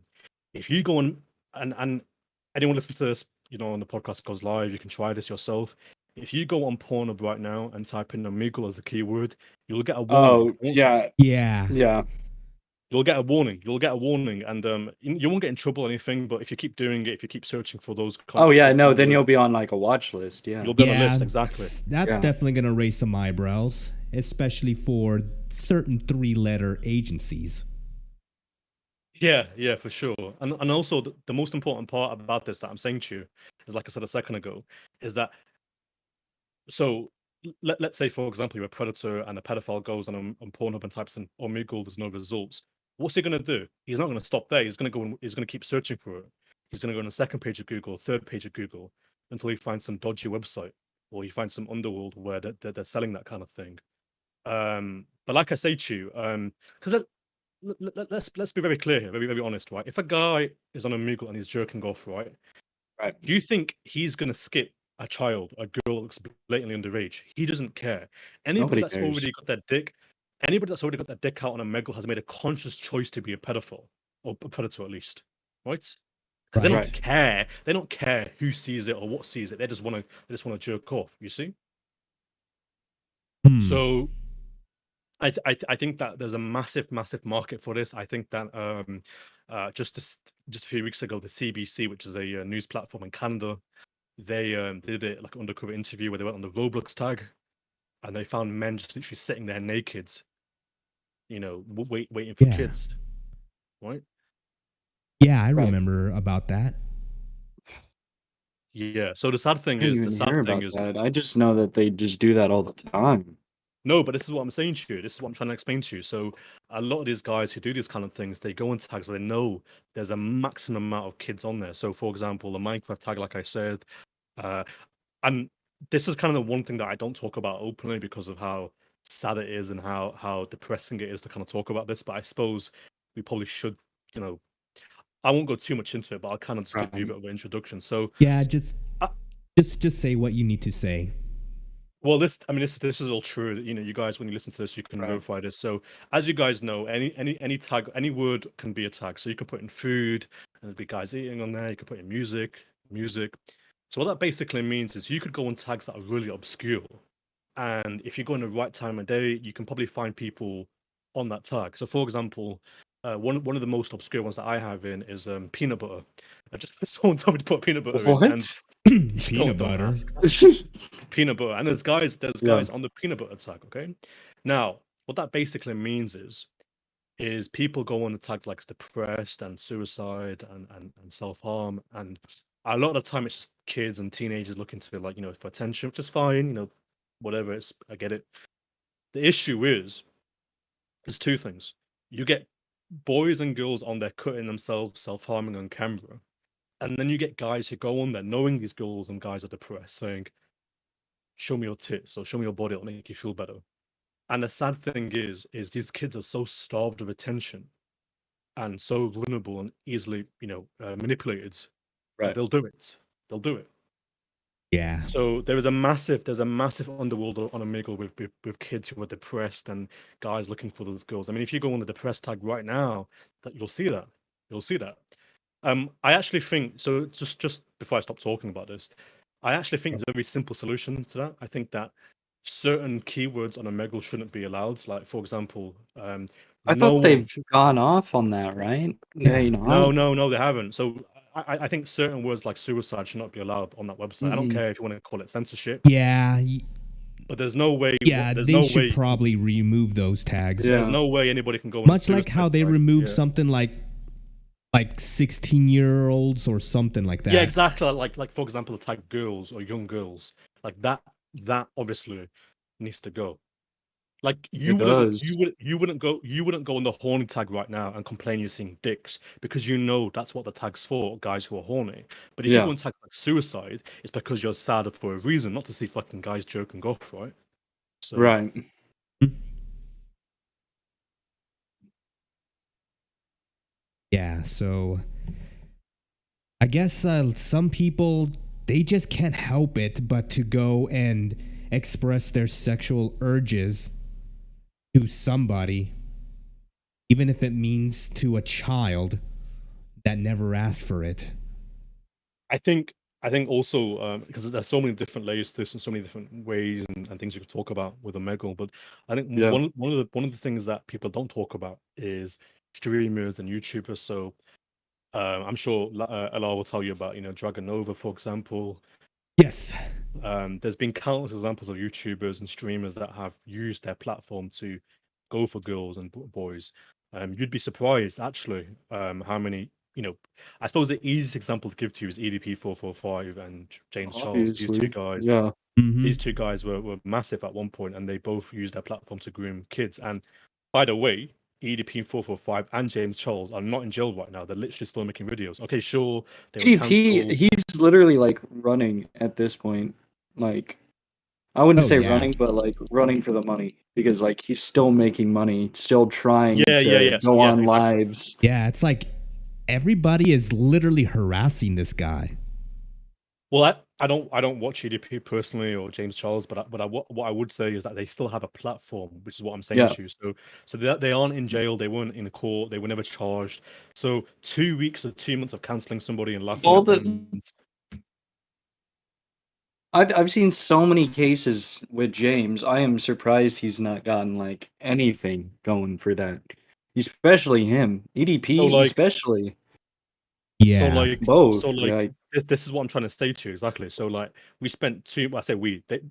If you go on and anyone listen to this, on the podcast goes live, you can try this yourself. If you go on Pornhub right now and type in Omegle as a keyword, you'll get a warning. Oh yeah, Yeah. yeah. You'll get a warning. You'll get a warning, and you won't get in trouble or anything. But if you keep doing it, if you keep searching for those Oh yeah, no. Then keywords, you'll be on like a watch list. Yeah. you'll be on a Yeah, list. Exactly. that's Yeah. definitely going to raise some eyebrows, especially for certain three-letter agencies. Yeah, for sure. And also the most important part about this that I'm saying to you is, like I said a second ago, is that so let's say, for example, you're a predator and a pedophile goes on Pornhub and types in Omegle, there's no results. What's he going to do? He's not going to stop there. He's going to go and he's going to keep searching for it. He's going to go on the second page of Google, third page of Google, until he finds some dodgy website or he finds some underworld where they're selling that kind of thing. But like I say to you, because let's be very clear here, very honest, right? If a guy is on Omegle and he's jerking off, right? Right. Do you think he's going to skip a child, a girl that looks blatantly underage? He doesn't care. Anybody Nobody that's cares. already got that dick, anybody that's already got that dick out on a Omegle has made a conscious choice to be a pedophile or a predator at least, right? Because they don't Right. care. They don't care who sees it or what sees it. They just want to jerk off. You see? Hmm. So I think that there's a massive market for this. I think that just a few weeks ago, the CBC, which is a news platform in Canada, they did a like undercover interview where they went on the Roblox tag, and they found men just literally sitting there naked, waiting for Yeah. kids, right? Yeah, I Right. remember about that. Yeah. So the sad I thing didn't is, even hear about that. I just know that they just do that all the time. no, but this is what I'm saying to you. This is what I'm trying to explain to you. So a lot of these guys who do these kind of things, they go in tags where they know there's a maximum amount of kids on there. So for example, the Minecraft tag, like I said, uh, and this is kind of the one thing that I don't talk about openly because of how sad it is and how depressing it is to kind of talk about this. But I suppose we probably should, you know, I won't go too much into it, but I'll kind of just give you a Right. bit of an introduction. So Yeah, just Uh, just say what you need to say. well, this is all true. You know, you guys, when you listen to this, you can Right. verify this. So, as you guys know, any tag, any word can be a tag. So you can put in food, and there'll be guys eating on there. You can put in music. So what that basically means is you could go on tags that are really obscure, and if you go in the right time of day, you can probably find people on that tag. So, for example, one of the most obscure ones that I have in is peanut butter. I just someone told me to put peanut butter in, and What? Peanut don't butter. ask. Peanut butter, and there's guys Yeah. on the peanut butter tag. Okay, now what that basically means is people go on the tags like depressed and suicide and self-harm, and a lot of the time it's just kids and teenagers looking to, like, for attention, which is fine, whatever. I get it. The issue is there's two things. You get boys and girls on there cutting themselves, self-harming on camera, and then you get guys who go on there knowing these girls and guys are depressed, saying, show me your tits or show me your body, it'll make you feel better. And the sad thing is these kids are so starved of attention and so vulnerable and easily, manipulated, that Right. they'll do it. They'll do it. Yeah. So there's a massive underworld on Omegle with kids who are depressed and guys looking for those girls. I mean, if you go on the depressed tag right now, that you'll see that. You'll see that. I actually think so. Just before I stop talking about this, I actually think there's a very simple solution to that. I think that certain keywords on Omegle shouldn't be allowed. Like, for example, I no thought one they've should. gone off on that, right? They not? No, they haven't. So I think certain words like suicide should not be allowed on that website. I don't care if you want to call it censorship, Yeah. but there's no way. Yeah, There's they no should way. probably remove those tags. Yeah. There's no way anybody can go on Much a like how suicide they tag. removed Yeah. something like 16-year-olds or something like that. Yeah, exactly. Like for example, the tag girls or young girls, like that obviously needs to go. Like you It wouldn't does. you wouldn't go on the horny tag right now and complain you're seeing dicks, because that's what the tag's for, guys who are horny. But if you go Yeah. on tags like suicide, it's because you're sad for a reason, not to see fucking guys jerking off, right? So Right. Yeah, so I guess some people, they just can't help it but to go and express their sexual urges to somebody, even if it means to a child that never asked for it. I think also, because there's so many different layers to this and so many different ways and things you could talk about with Omegle, but I think Yeah. one of the things that people don't talk about is streamers and YouTubers. So I'm sure Ella will tell you about, Dragon Nova, for example. Yes. There's been countless examples of YouTubers and streamers that have used their platform to go for girls and boys. You'd be surprised, actually, how many. I suppose the easiest example to give to you is EDP445 and James Charles. These two Obviously. guys, Yeah. these two guys were massive at one point, and they both used their platform to groom kids. And by the way, EDP445 and James Charles are not in jail right now. They're literally still making videos. Okay, sure, they were EDP, cancelled. he's literally like running at this point. Like, I wouldn't Oh, say yeah. running, but like running for the money, because like he's still making money, still trying Yeah, to go yeah, on exactly. lives. Yeah, it's like everybody is literally harassing this guy. Well, I don't watch EDP personally or James Charles, but what I would say is that they still have a platform, which is what I'm saying Yeah. to you. So they aren't in jail, they weren't in court, they were never charged. So 2 weeks or 2 months of canceling somebody and laughing All at the them. I've seen so many cases with James. I am surprised he's not gotten like anything going for that. Especially him. EDP, So, like- especially. Yeah. So like Both. so like Like, this is what I'm trying to say to you exactly. So like we spent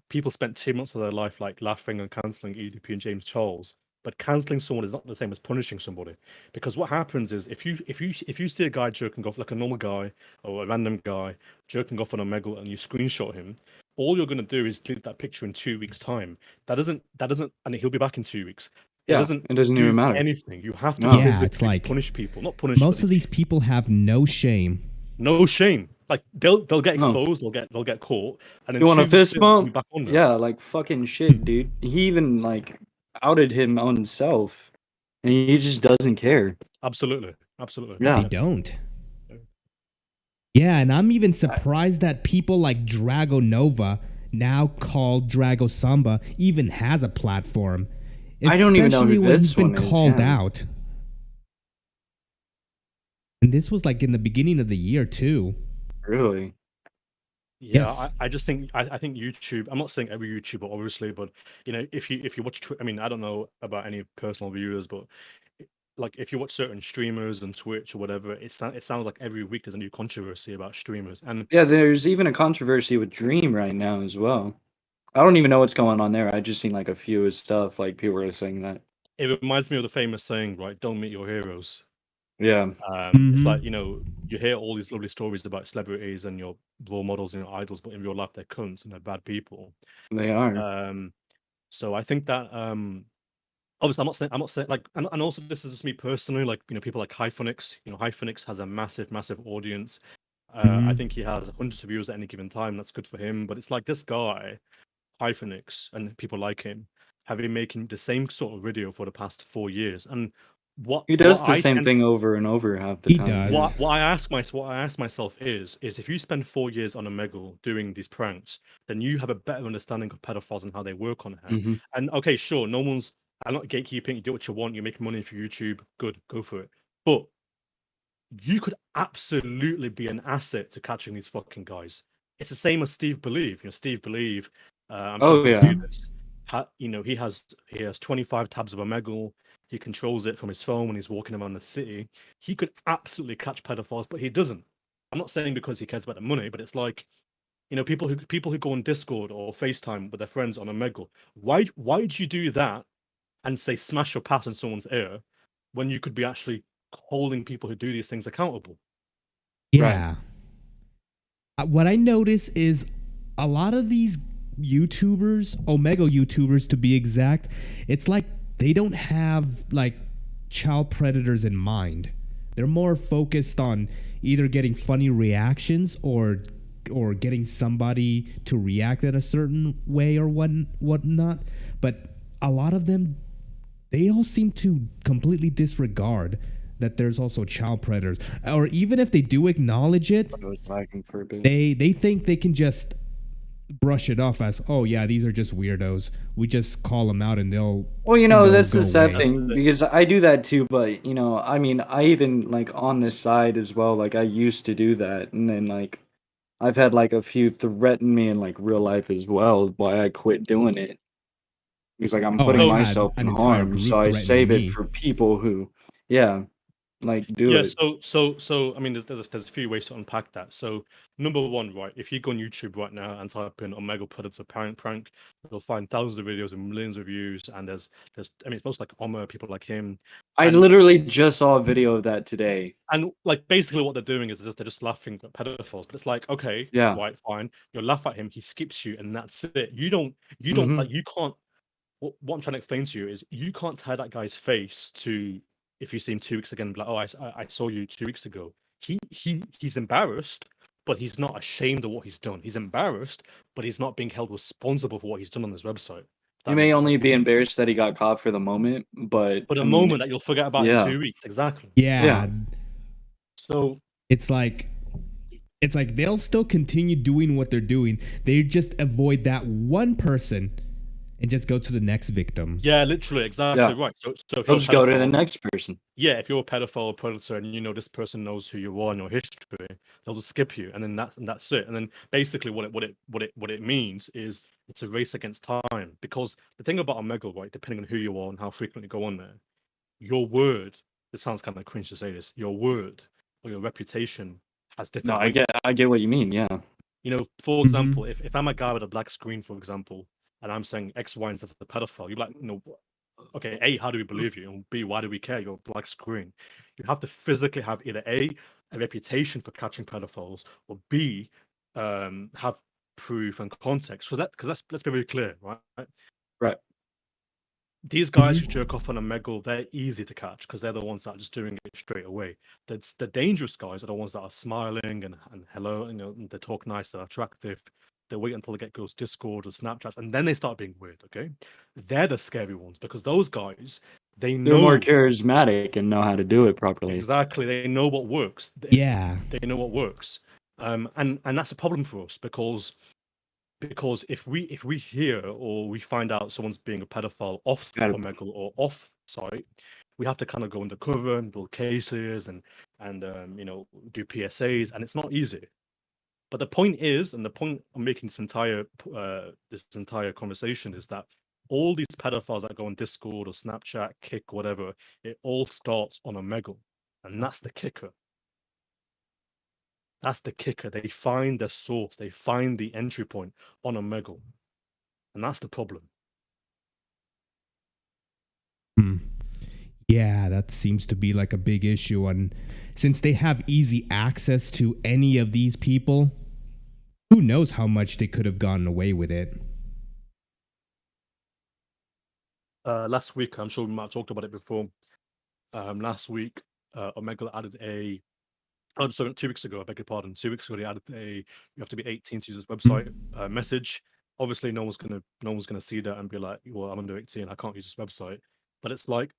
people spent 2 months of their life like laughing and canceling EDP and James Charles. But canceling someone is not the same as punishing somebody, because what happens is if you see a guy jerking off, like a normal guy or a random guy jerking off on a Omegle, and you screenshot him, all you're gonna do is delete that picture in 2 weeks' time. That doesn't, and he'll be back in 2 weeks. It yeah, doesn't it doesn't do even matter. anything. You have to No. Yeah, physically it's like punish people, not punish. most but of these people have no shame. no shame. Like they'll get No. exposed, they'll get caught, and then You want a 2 weeks fist later, they'll be bump? back on there. Yeah, like fucking shit, dude. He even like outed him on himself, and he just doesn't care. Absolutely. They Yeah. don't. Yeah, and I'm even surprised that people like Drago Nova, now called Drago Samba, even has a platform. I don't even know Especially who when he's this been one is. called Yeah. out. And this was like in the beginning of the year too. Really? Yeah, Yes. I just think I think YouTube. I'm not saying every YouTuber, obviously, but if you watch, I mean, I don't know about any personal viewers, but like if you watch certain streamers and Twitch or whatever, it sounds like every week there's a new controversy about streamers, and Yeah, there's even a controversy with Dream right now as well. I don't even know what's going on there. I just seen like a few stuff, like people were saying that. it reminds me of the famous saying, right? Don't meet your heroes. Yeah. It's like, Mm-hmm. you hear all these lovely stories about celebrities and your role models and your idols, but in real life they're cunts and they're bad people. They are. So I think that obviously I'm not saying like, and also this is just me personally, like, people like Hyphenix. Hyphenix has a massive audience. I Mm-hmm. think he has hundreds of viewers at any given time. That's good for him. But it's like this guy, Hyphenix, and people like him have been making the same sort of video for the past 4 years. And what He what does the I same tend thing over and over half the He time. Yeah. does. what I ask myself is if you spend 4 years on Omegle doing these pranks, then you have a better understanding of pedophiles and how they work on here. Hmm. And okay, sure, no one's I'm not gatekeeping. You do what you want. You make money for YouTube. Good, go for it. But you could absolutely be an asset to catching these fucking guys. It's the same as Steve Believe. Steve Believe. I'm sure Oh you see yeah. this. He has 25 tabs of Omegle. He controls it from his phone when he's walking around the city. He could absolutely catch pedophiles, but he doesn't. I'm not saying because he cares about the money, but it's like, people who go on Discord or FaceTime with their friends on Omegle. Why do you do that and say smash your pass in someone's ear when you could be actually holding people who do these things accountable? Right. Yeah. What I notice is a lot of these YouTubers, Omegle YouTubers to be exact, it's like they don't have like child predators in mind. They're more focused on either getting funny reactions or getting somebody to react in a certain way or whatnot. But a lot of them, they all seem to completely disregard that there's also child predators, or even if they do acknowledge it, I was lagging for a bit. they think they can just brush it off as, oh yeah, these are just weirdos. We just call them out and they'll Well, that's go the sad away. thing because I do that too, but I mean, I even like on this side as well, like I used to do that, and then like I've had like a few threaten me in like real life as well, why I quit doing it. Because like I'm Oh, putting I've So had myself in an entire harm, so group I threatening save it me. for people who, yeah, like do yeah, it. so I mean, there's a few ways to unpack that. So number one, right, if you go on YouTube right now and type in Omegle Predator parent prank, you'll find thousands of videos and millions of views. And there's I mean, it's most like Omer, people like him, I and literally just saw a video of that today. like basically what they're doing is they're just laughing at pedophiles. But it's like, okay, Yeah. right, fine, you'll laugh at him, he skips you, and that's it. You don't Hmm. like, you can't. What I'm trying to explain to you is you can't tie that guy's face to, if you see him 2 weeks again, be like, oh, I saw you 2 weeks ago. He's embarrassed, but he's not ashamed of what he's done. He's embarrassed, but he's not being held responsible for what he's done on his website. If He that may makes sense. only be embarrassed that he got caught for the moment, but But a I mean, moment that you'll forget about in yeah, 2 weeks, exactly. yeah. Yeah, So it's like they'll still continue doing what they're doing. They just avoid that one person and just go to the next victim. yeah, literally, exactly Yeah. right. So if They'll you're a just go to the pedophile, next person. yeah, if you're a pedophile or predator and this person knows who you are and your history, they'll just skip you, and then that's it. And then basically what it means is it's a race against time. Because the thing about Omegle, right, depending on who you are and how frequently you go on there, your word, it sounds kind of cringe to say this, your word or your reputation has No, different weight. I get what you mean. Yeah. For Mm-hmm. example, if I'm a guy with a black screen, for example, and I'm saying X, Y, and Z is a pedophile, you're like, okay, A, how do we believe you? And B, why do we care? You're a black screen. You have to physically have either a reputation for catching pedophiles, or B, have proof and context. Because let's be very clear, right? Right. These guys who Mm-hmm. jerk off on Omegle, they're easy to catch because they're the ones that are just doing it straight away. The dangerous guys are the ones that are smiling and hello, and they talk nice, they're attractive. They wait until they get girls' Discord or Snapchats, and then they start being weird. Okay, they're the scary ones because those guys, they They're more know charismatic and know how to do it properly. exactly. They know what works. Yeah. They know what works. And that's a problem for us because if we hear or we find out someone's being a pedophile off Gotta- Omegle or off site, we have to kind of go undercover and build cases and do PSAs, and it's not easy. But the point is, and the point I'm making this entire conversation is that all these pedophiles that go on Discord or Snapchat, Kick, whatever, it all starts on Omegle, and that's the kicker. That's the kicker. They find the source, they find the entry point on Omegle, and that's the problem. Yeah, that seems to be like a big issue. And since they have easy access to any of these people, who knows how much they could have gotten away with it. Last week, I'm sure we might have talked about it before. Last week, Omegle added sorry, 2 weeks ago, I beg your pardon. 2 weeks ago, they added you have to be 18 to use this website message. Obviously, no one's gonna see that and be like, well, I'm under 18, I can't use this website. But it's like,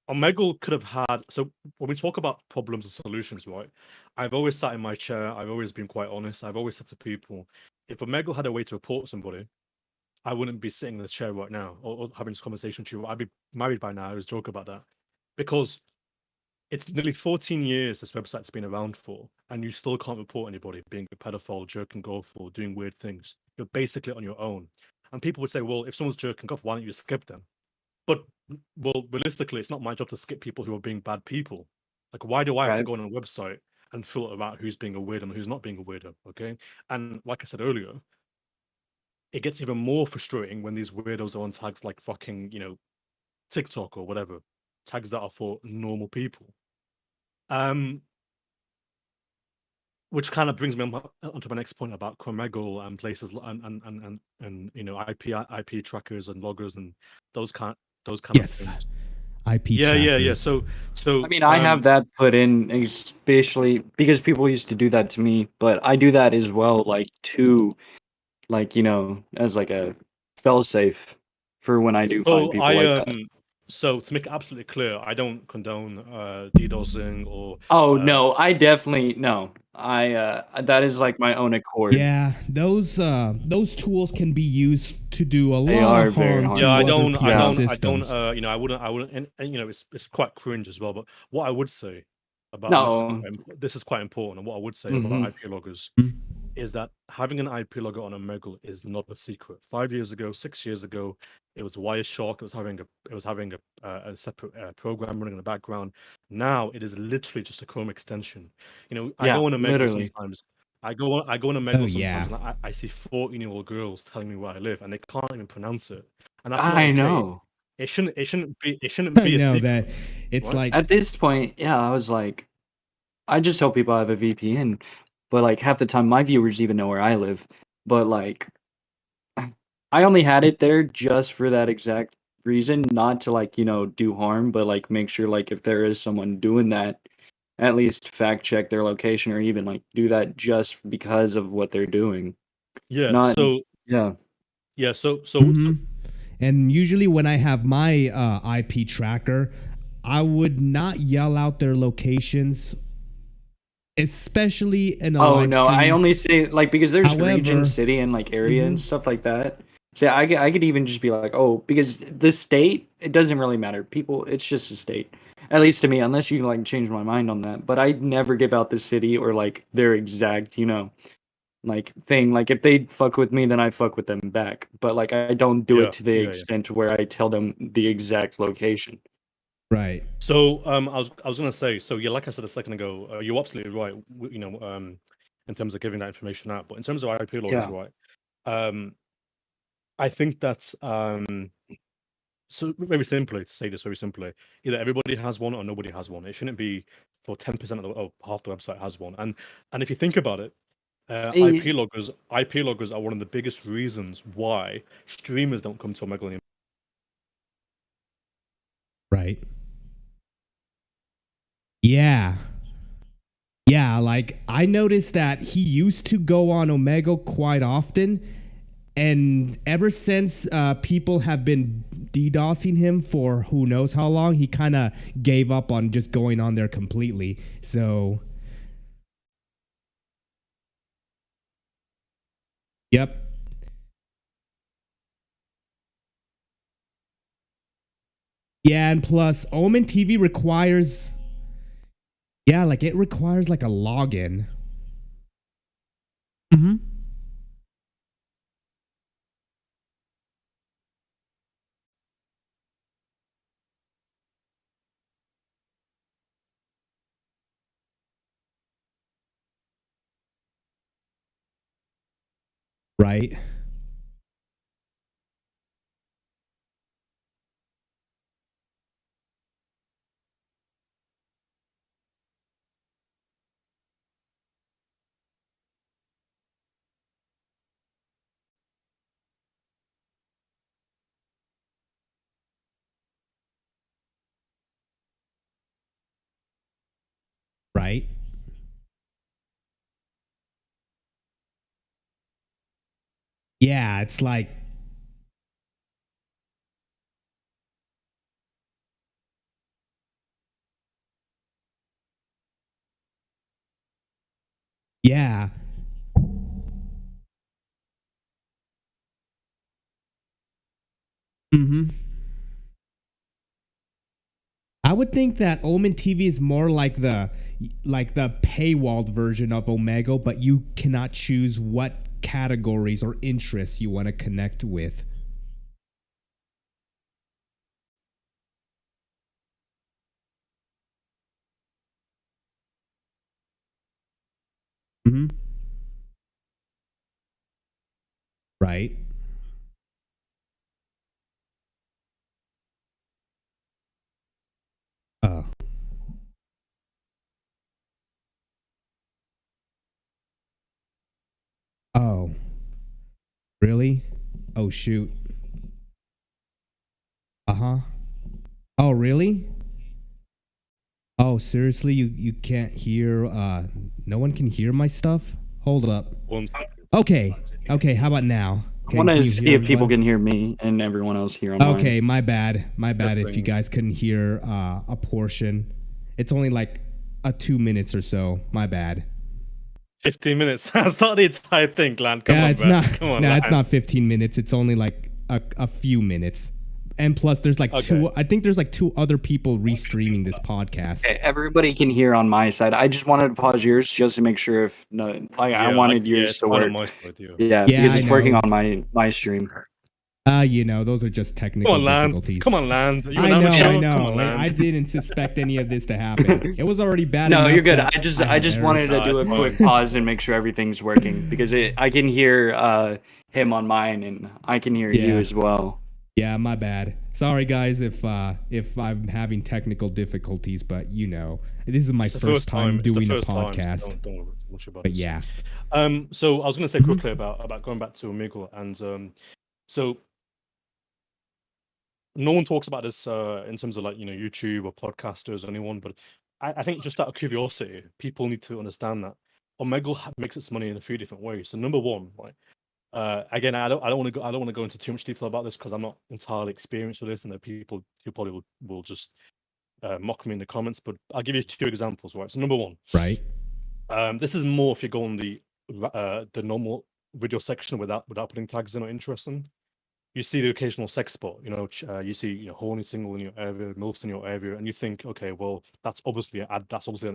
Omegle could have had. So when we talk about problems and solutions, right? I've always sat in my chair. I've always been quite honest. I've always said to people, if Omegle had a way to report somebody, I wouldn't be sitting in this chair right now or having this conversation with you. I'd be married by now. I always joke about that because it's nearly 14 years this website's been around for, and you still can't report anybody being a pedophile, jerking off, or doing weird things. You're basically on your own. And people would say, well, if someone's jerking off, why don't you skip them? But, well, realistically, it's not my job to skip people who are being bad people. Like, why do I have to Right. go on a website and filter out who's being a weirdo and who's not being a weirdo? Okay. And like I said earlier, it gets even more frustrating when these weirdos are on tags like fucking, TikTok or whatever, tags that are for normal people. Which kind of brings me onto my next point about Omegle and places and IP trackers and loggers and those kind of Yes, things. IP Yeah. trackers. So I mean, I have that put in, especially because people used to do that to me, but I do that as well, like as like a failsafe for when I do find So people like that. so to make it absolutely clear, I don't condone DDoSing or Oh no, I definitely no. I that is like my own accord. Yeah, those tools can be used to do a They lot are of very harm to yeah, other people's systems. I wouldn't, and it's quite cringe as well. But what I would say about No. this is quite important, and what I would say Mhm. about IP loggers is that having an IP logger on Omegle is not a secret. 5 years ago, 6 years ago, it was Wireshark. It was having a separate program running in the background. Now it is literally just a Chrome extension. I Yeah, go on Omegle literally. sometimes. I go on Omegle Yeah. sometimes, and I see 14-year-old girls telling me where I live, and they can't even pronounce it, and that's not I okay. know. It shouldn't be I a know secret, that it's right? like At this point, yeah, I was like, I just tell people I have a VPN, but like half the time my viewers even know where I live. But like, I only had it there just for that exact reason, not to like, do harm, but like make sure like if there is someone doing that, at least fact check their location or even like do that just because of what they're doing. Yeah. Not, So yeah. yeah. So and usually when I have my IP tracker, I would not yell out their locations, especially in a Oh live no, I stream. only say like because there's region, However, city, and like area and stuff like that. So I could even just be like, oh, because the state, it doesn't really matter. People, it's just a state. At least to me, unless you like change my mind on that. But I never give out the city or like their exact, like thing. Like if they fuck with me, then I fuck with them back. But like I don't do it yeah, to the yeah. extent where I tell them the exact location. right. So I was gonna say, so yeah, like I said a second ago, you're absolutely right. In terms of giving that information out, but in terms of IP loggers, Yeah. right? I think that's so very simply to say this very simply, either everybody has one or nobody has one. It shouldn't be for 10% of half the website has one. And if you think about it, Eh, IP loggers are one of the biggest reasons why streamers don't come to Omegle anymore. Right. Yeah. Yeah, like I noticed that he used to go on Omegle quite often, and ever since people have been DDoSing him for who knows how long, he kind of gave up on just going on there completely. So Yep. Yeah, and plus Omen TV requires, yeah, like it requires like a login. Mm-hmm. Right. Right. Yeah, it's like, yeah. Mm-hmm. I would think that Omen TV is more like the paywalled version of Omegle, but you cannot choose what categories or interests you want to connect with. Mm-hmm. Right. Oh. Oh. Really? Oh shoot. Uh-huh. Oh, really? Oh, seriously? You can't hear no one can hear my stuff? Hold up. One Okay. Okay, how about now? I want Can to you see hear if people everyone? can hear me and everyone else here online. Okay, my bad. My bad if you thing. guys couldn't hear a portion. It's only like a 2 minutes or so. My bad. 15 minutes. That's not the entire thing, Lan. Come Yeah, on, it's man. not. Come on, No, it's Lan. not 15 minutes. It's only like a few minutes. And plus, there's like two. Okay. I think there's like two other people restreaming this podcast. Okay, everybody can hear on my side. I just wanted to pause yours just to make sure if no, like I Yeah, wanted yeah, yours it's to fine on work. my side, yeah. Yeah, Yeah, because I it's working know. on my stream. Those are just Come technical on, Lan. difficulties. Come on, Lan. Are you I an know, amateur? I Come know. on, Lan. I didn't suspect any of this to happen. It was already bad No, enough. you're good. That I had just errors. wanted to do a It's quick fine. pause and make sure everything's working because I can hear him on mine and I can hear you Yeah. as well. Yeah, my bad. Sorry, guys, if I'm having technical difficulties, but this is my It's the first time It's the doing a first time, so podcast. don't worry too much about But it. yeah, So I was going to say Mhm. quickly about going back to Omegle, and so no one talks about this in terms of like YouTube or podcasters or anyone, but I think just out of curiosity, people need to understand that Omegle makes its money in a few different ways. So number one, right? Again, I don't want to go into too much detail about this because I'm not entirely experienced with this, and there are people who probably will just mock me in the comments. But I'll give you two examples, right? So number one, right. this is more if you go on the normal video section without putting tags in or interests in. You see the occasional sex spot, you see horny single in your area, milfs in your area, and you think, okay, well, that's obviously an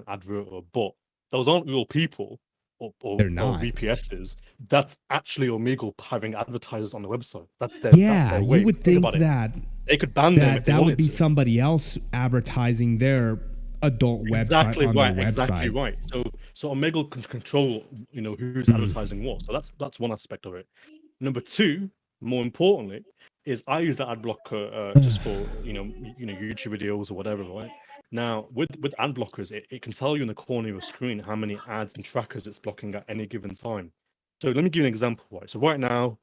advert, but those aren't real people They're or not. VPSs. That's actually Omegle having advertisers on the website. That's Yeah, their you way. would Think think about it. that They could ban them if they that would wanted be to. somebody else advertising their adult website on their website. Exactly right. So Omegle can control, who's Mhm. advertising what. So that's one aspect of it. Number two, more importantly, is I use the ad blocker just for YouTube videos or whatever, right? Now with ad blockers, it can tell you in the corner of your screen how many ads and trackers it's blocking at any given time. So let me give you an example, right? So right now,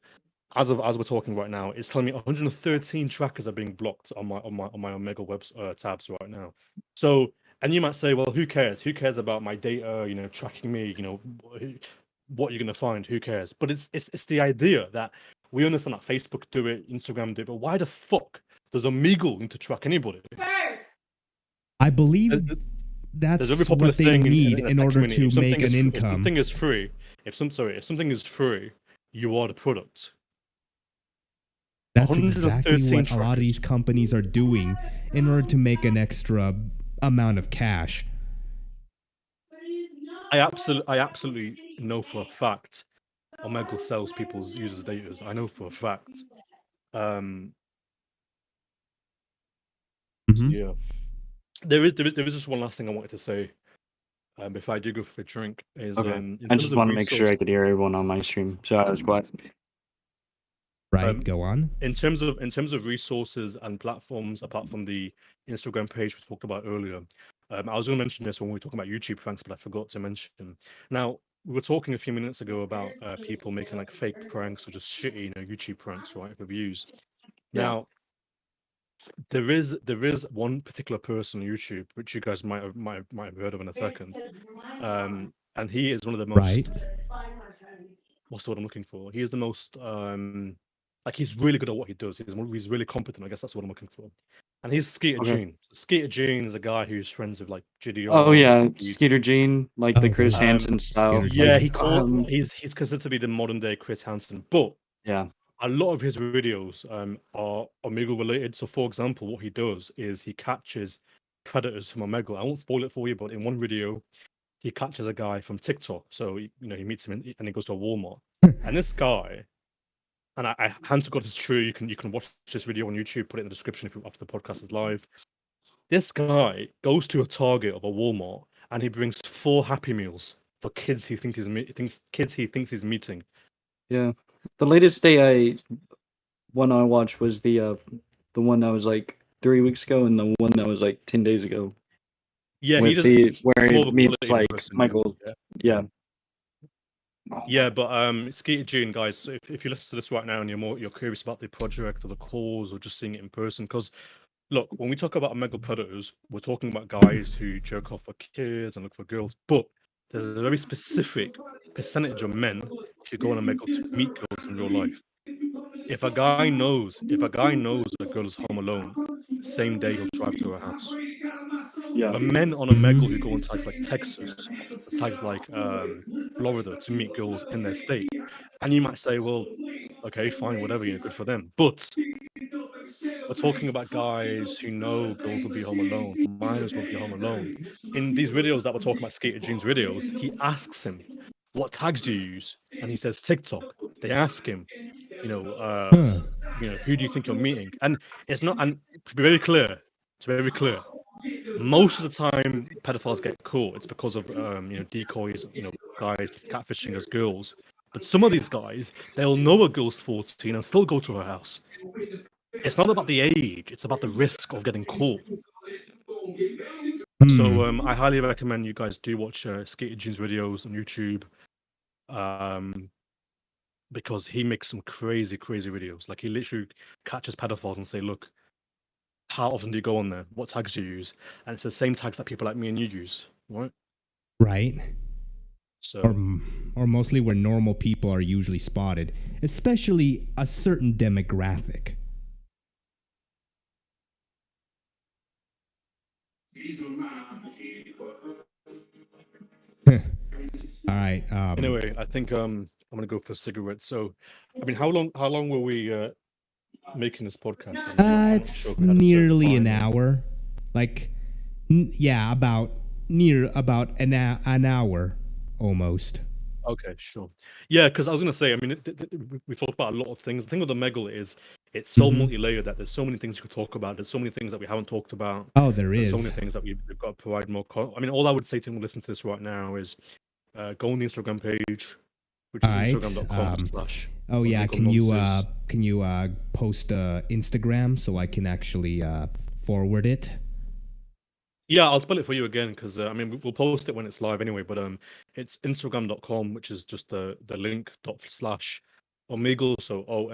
as we're talking right now, it's telling me 113 trackers are being blocked on my Omegle web tabs right now. So, and you might say, well, who cares? Who cares about my data? Tracking me. What you're gonna find? Who cares? But it's the idea that we understand that Facebook do it, Instagram do it, but why the fuck does Omegle need to track anybody? I believe There's a very that's popular what they saying need in the in tech order community. to make an If income. something is free, if something is free, you are the product. That's exactly 113 what a lot of these tries. companies are doing in order to make an extra amount of cash. I absolutely know for a fact Omegle sells people's users' data. I know for a fact. So Mhm. yeah, there is just one last thing I wanted to say. Before I do go for a drink, is Okay. in I terms just of want to make sure resource, I could hear everyone on my stream, so I was quiet. Right, go on. in terms of resources and platforms, apart from the Instagram page we talked about earlier, I was going to mention this when we were talking about YouTube pranks, but I forgot to mention. Now we were talking a few minutes ago about people making like fake pranks or just shitty, YouTube pranks, right? For views. Yeah. Now there is one particular person on YouTube which you guys might have heard of in a second, and he is one of the Right. most, what's the word I'm looking for? He is the most like he's really good at what he does. He's really competent. I guess that's what I'm looking for. And he's Skeeter Okay. Gene. Skeeter Gene is a guy who's friends with like Oh GDR. yeah, Skeeter Gene, like the Oh, Chris there's Hansen style. Skeeter Yeah, Gene. he's considered to be the modern day Chris Hansen, but Yeah. a lot of his videos are Omegle related. So, for example, what he does is he catches predators from Omegle. I won't spoil it for you, but in one video, he catches a guy from TikTok. So he meets him and he goes to a Walmart, and this guy, and I hand to God it's true. You can watch this video on YouTube. Put it in the description after the podcast is live. This guy goes to a Target of a Walmart and he brings 4 Happy Meals for kids he thinks he's meeting. Yeah. The latest one I watched was the one that was like 3 weeks ago, and the one that was like 10 days ago. Yeah, With where he's more it of a meets quality like person. Michael. Yeah. Yeah, but Skeeter June, guys, so if you listen to this right now and you're curious about the project or the cause or just seeing it in person, because look, when we talk about Omegle predators, we're talking about guys who jerk off for kids and look for girls, but there's a very specific percentage of men who go on Omegle to meet girls in real life. If a guy knows a girl is home alone, the same day he'll drive to her house. Yeah. But men on Omegle who go on tags like Texas or tags like Florida to meet girls in their state, and you might say, well, okay, fine, whatever, good for them. But we're talking about guys who know girls will be home alone, minors will be home alone. In these videos that we're talking about, Skater June's videos, he asks him, what tags do you use? And he says TikTok. They ask him, Huh. who do you think you're meeting? And it's not, and to be very clear, most of the time pedophiles get caught, it's because of decoys, guys catfishing as girls. But some of these guys, they'll know a girl's 14 and still go to her house. It's not about the age, it's about the risk of getting caught. So I highly recommend you guys do watch Skater June's videos on YouTube, because he makes some crazy videos. Like he literally catches pedophiles and say, look, how often do you go on there? What tags do you use? And it's the same tags that people like me and you use, right? Right. So Or mostly where normal people are usually spotted, especially a certain demographic. All right. anyway, I think I'm gonna go for cigarettes. So, I mean, how long were we making this podcast? I'm not sure It's if we had a certain nearly an time or- hour. Like, yeah, about an hour almost. Okay, sure. Yeah, because I was gonna say, I mean, we talked about a lot of things. The thing with the Omegle is it's so Mhm. multi-layered that there's so many things you could talk about. There's so many things that we haven't talked about. Oh, there There's so is. many things that we've got to provide more. I mean, all I would say to anyone listening to this right now is go on the Instagram page, which All is right. instagram.com/. Oh yeah, Omegle can you post Instagram so I can actually forward it? Yeah, I'll spell it for you again because I mean we'll post it when it's live anyway. But it's instagram.com, which is just the link / Omegle, so Omegle,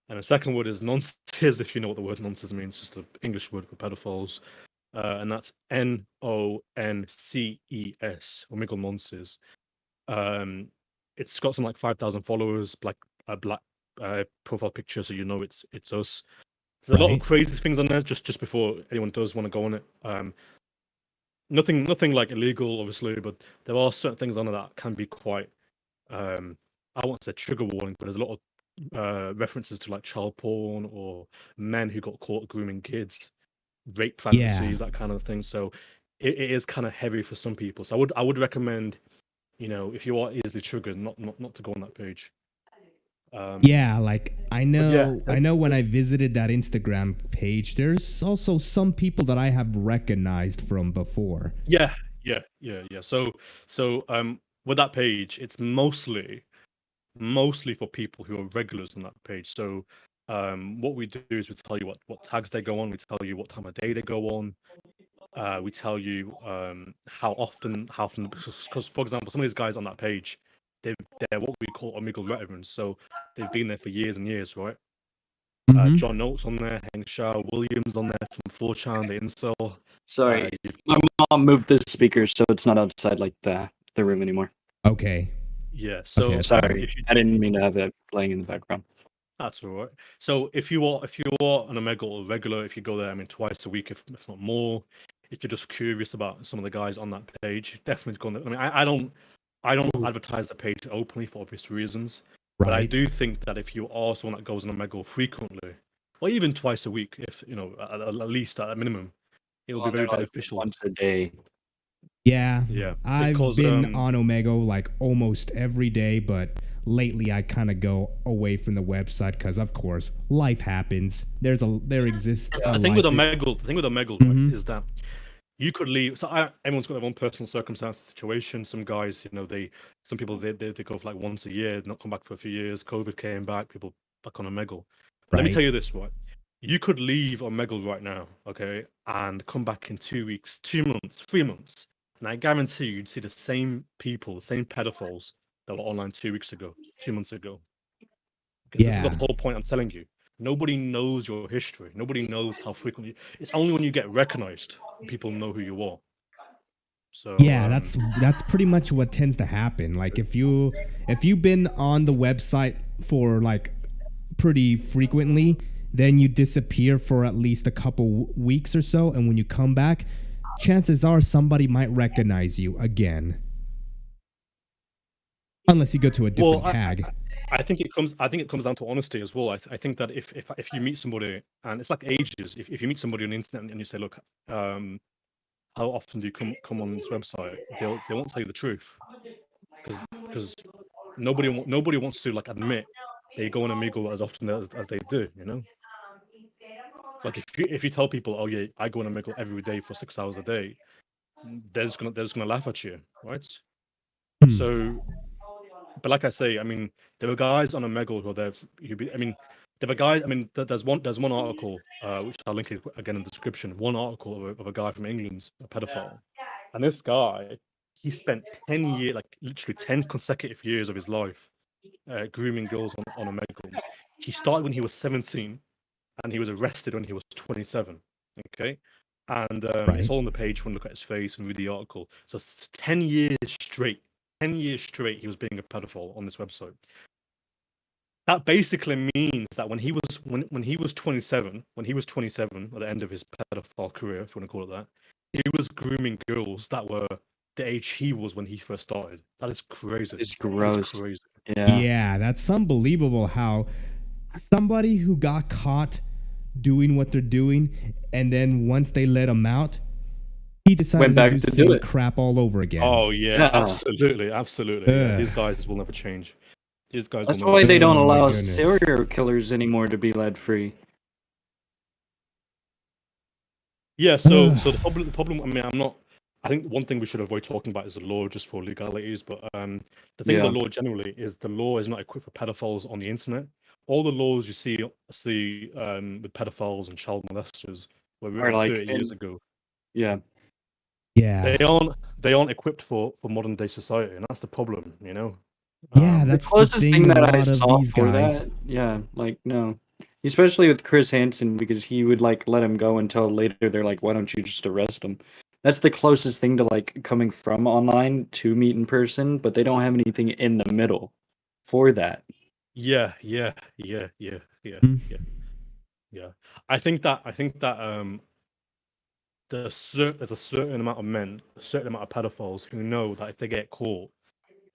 and the second word is nonces. If you know what the word nonces means, just the English word for pedophiles, and that's NONCES. Omegle nonces. It's got some like 5,000 followers, like a black profile picture, so it's us. There's a lot of Right. crazy things on there. Just before anyone does want to go on it, nothing like illegal, obviously, but there are certain things on there that can be quite I won't say trigger warning, but there's a lot of references to like child porn or men who got caught grooming kids, rape fantasies, that kind of thing. So it is kind of heavy for some people. So I would recommend, if you are easily triggered, not to go on that page. Yeah, like I yeah, know when I visited that Instagram page, there's also some people that I have recognized from before. Yeah. So with that page, it's mostly for people who are regulars on that page. So what we do is we tell you what tags they go on, we tell you what time of day they go on, we tell you how often because for example, some of these guys on that page, they're what we call Omegle veterans, so they've been there for years and years, right? Mhm. John Notes on there, Heng Shao Williams on there from 4chan, the incel. Sorry, my mom moved the speaker so it's not outside like the room anymore. Okay. Yeah, so Okay, that's Sorry, I didn't mean to have that playing in the background. that's all right. So if you are an Omegle regular, if you go there, I mean, twice a week, if not more, if you're just curious about some of the guys on that page, definitely go on there. I mean, I don't advertise the page openly for obvious reasons, but I Right. do think that if you are someone that goes on Omegle frequently, or even twice a week, if at least at a minimum, it will be very Like beneficial. once a day. Yeah. Yeah, I've because been on Omegle like almost every day, but lately I kind of go away from the website because, of course, life happens. There exists a the thing with life. Omegle, right, is that you could leave. So everyone's got their own personal circumstances, situation. Some guys, some people they go for like once a year, not come back for a few years. COVID came back, people back on Omegle. But let me Right. tell you this, right? You could leave Omegle right now, okay, and come back in 2 weeks, 2 months, 3 months, and I guarantee you'd see the same people, the same pedophiles that were online 2 weeks ago, 2 months ago. Because this is the Yeah. whole point I'm telling you. Nobody knows your history. Nobody knows how frequently. It's only when you get recognized people know who you are. So Yeah, that's pretty much what tends to happen. Like if you've been on the website for like pretty frequently, then you disappear for at least a couple weeks or so, and when you come back, chances are somebody might recognize you again. Unless you go to a different tag. I think it comes down to honesty as well. I think that if you meet somebody, and it's like ages, if you meet somebody on the internet and you say, look, how often do you come on this website? They won't tell you the truth, because nobody wants to like admit they go on Omegle as often as they do. Like if you tell people, oh yeah, I go on Omegle every day for 6 hours a day, they're just gonna laugh at you, right? So, but like I say, I mean, there were guys on Omegle who are there. I mean, there were guys. I mean, there's one article which I'll link it again in the description. One article of a guy from England, a pedophile, and this guy, he spent 10 years, like literally 10 consecutive years of his life, grooming girls on Omegle. He started when he was 17, and he was arrested when he was 27. Okay, and it's all on the page. When you look at his face and read the article. So it's 10 years straight. 10 years straight, he was being a pedophile on this website. That basically means that when he was 27, at the end of his pedophile career, if you want to call it that, he was grooming girls that were the age he was when he first started. That is crazy. It's gross. That is crazy. Yeah, that's unbelievable how somebody who got caught doing what they're doing, and then once they let him out, he decided to do the same crap all over again. Oh yeah. Absolutely. Yeah, these guys will never change. These guys. That's why they don't allow serial killers anymore to be let free. Yeah. So the problem. I mean, I think one thing we should avoid talking about is the law, just for legalities. But the thing with the law generally is the law is not equipped for pedophiles on the internet. All the laws you see with pedophiles and child molesters were written like 30 years ago. Yeah. Yeah. They aren't equipped for modern day society, and that's the problem. Yeah, that's the closest thing that I of saw these for guys. that. Yeah, like no. Especially with Chris Hansen, because he would like let him go until later they're like, why don't you just arrest him? That's the closest thing to like coming from online to meet in person, but they don't have anything in the middle for that. Yeah. I think that there's a certain amount of men, a certain amount of pedophiles who know that if they get caught,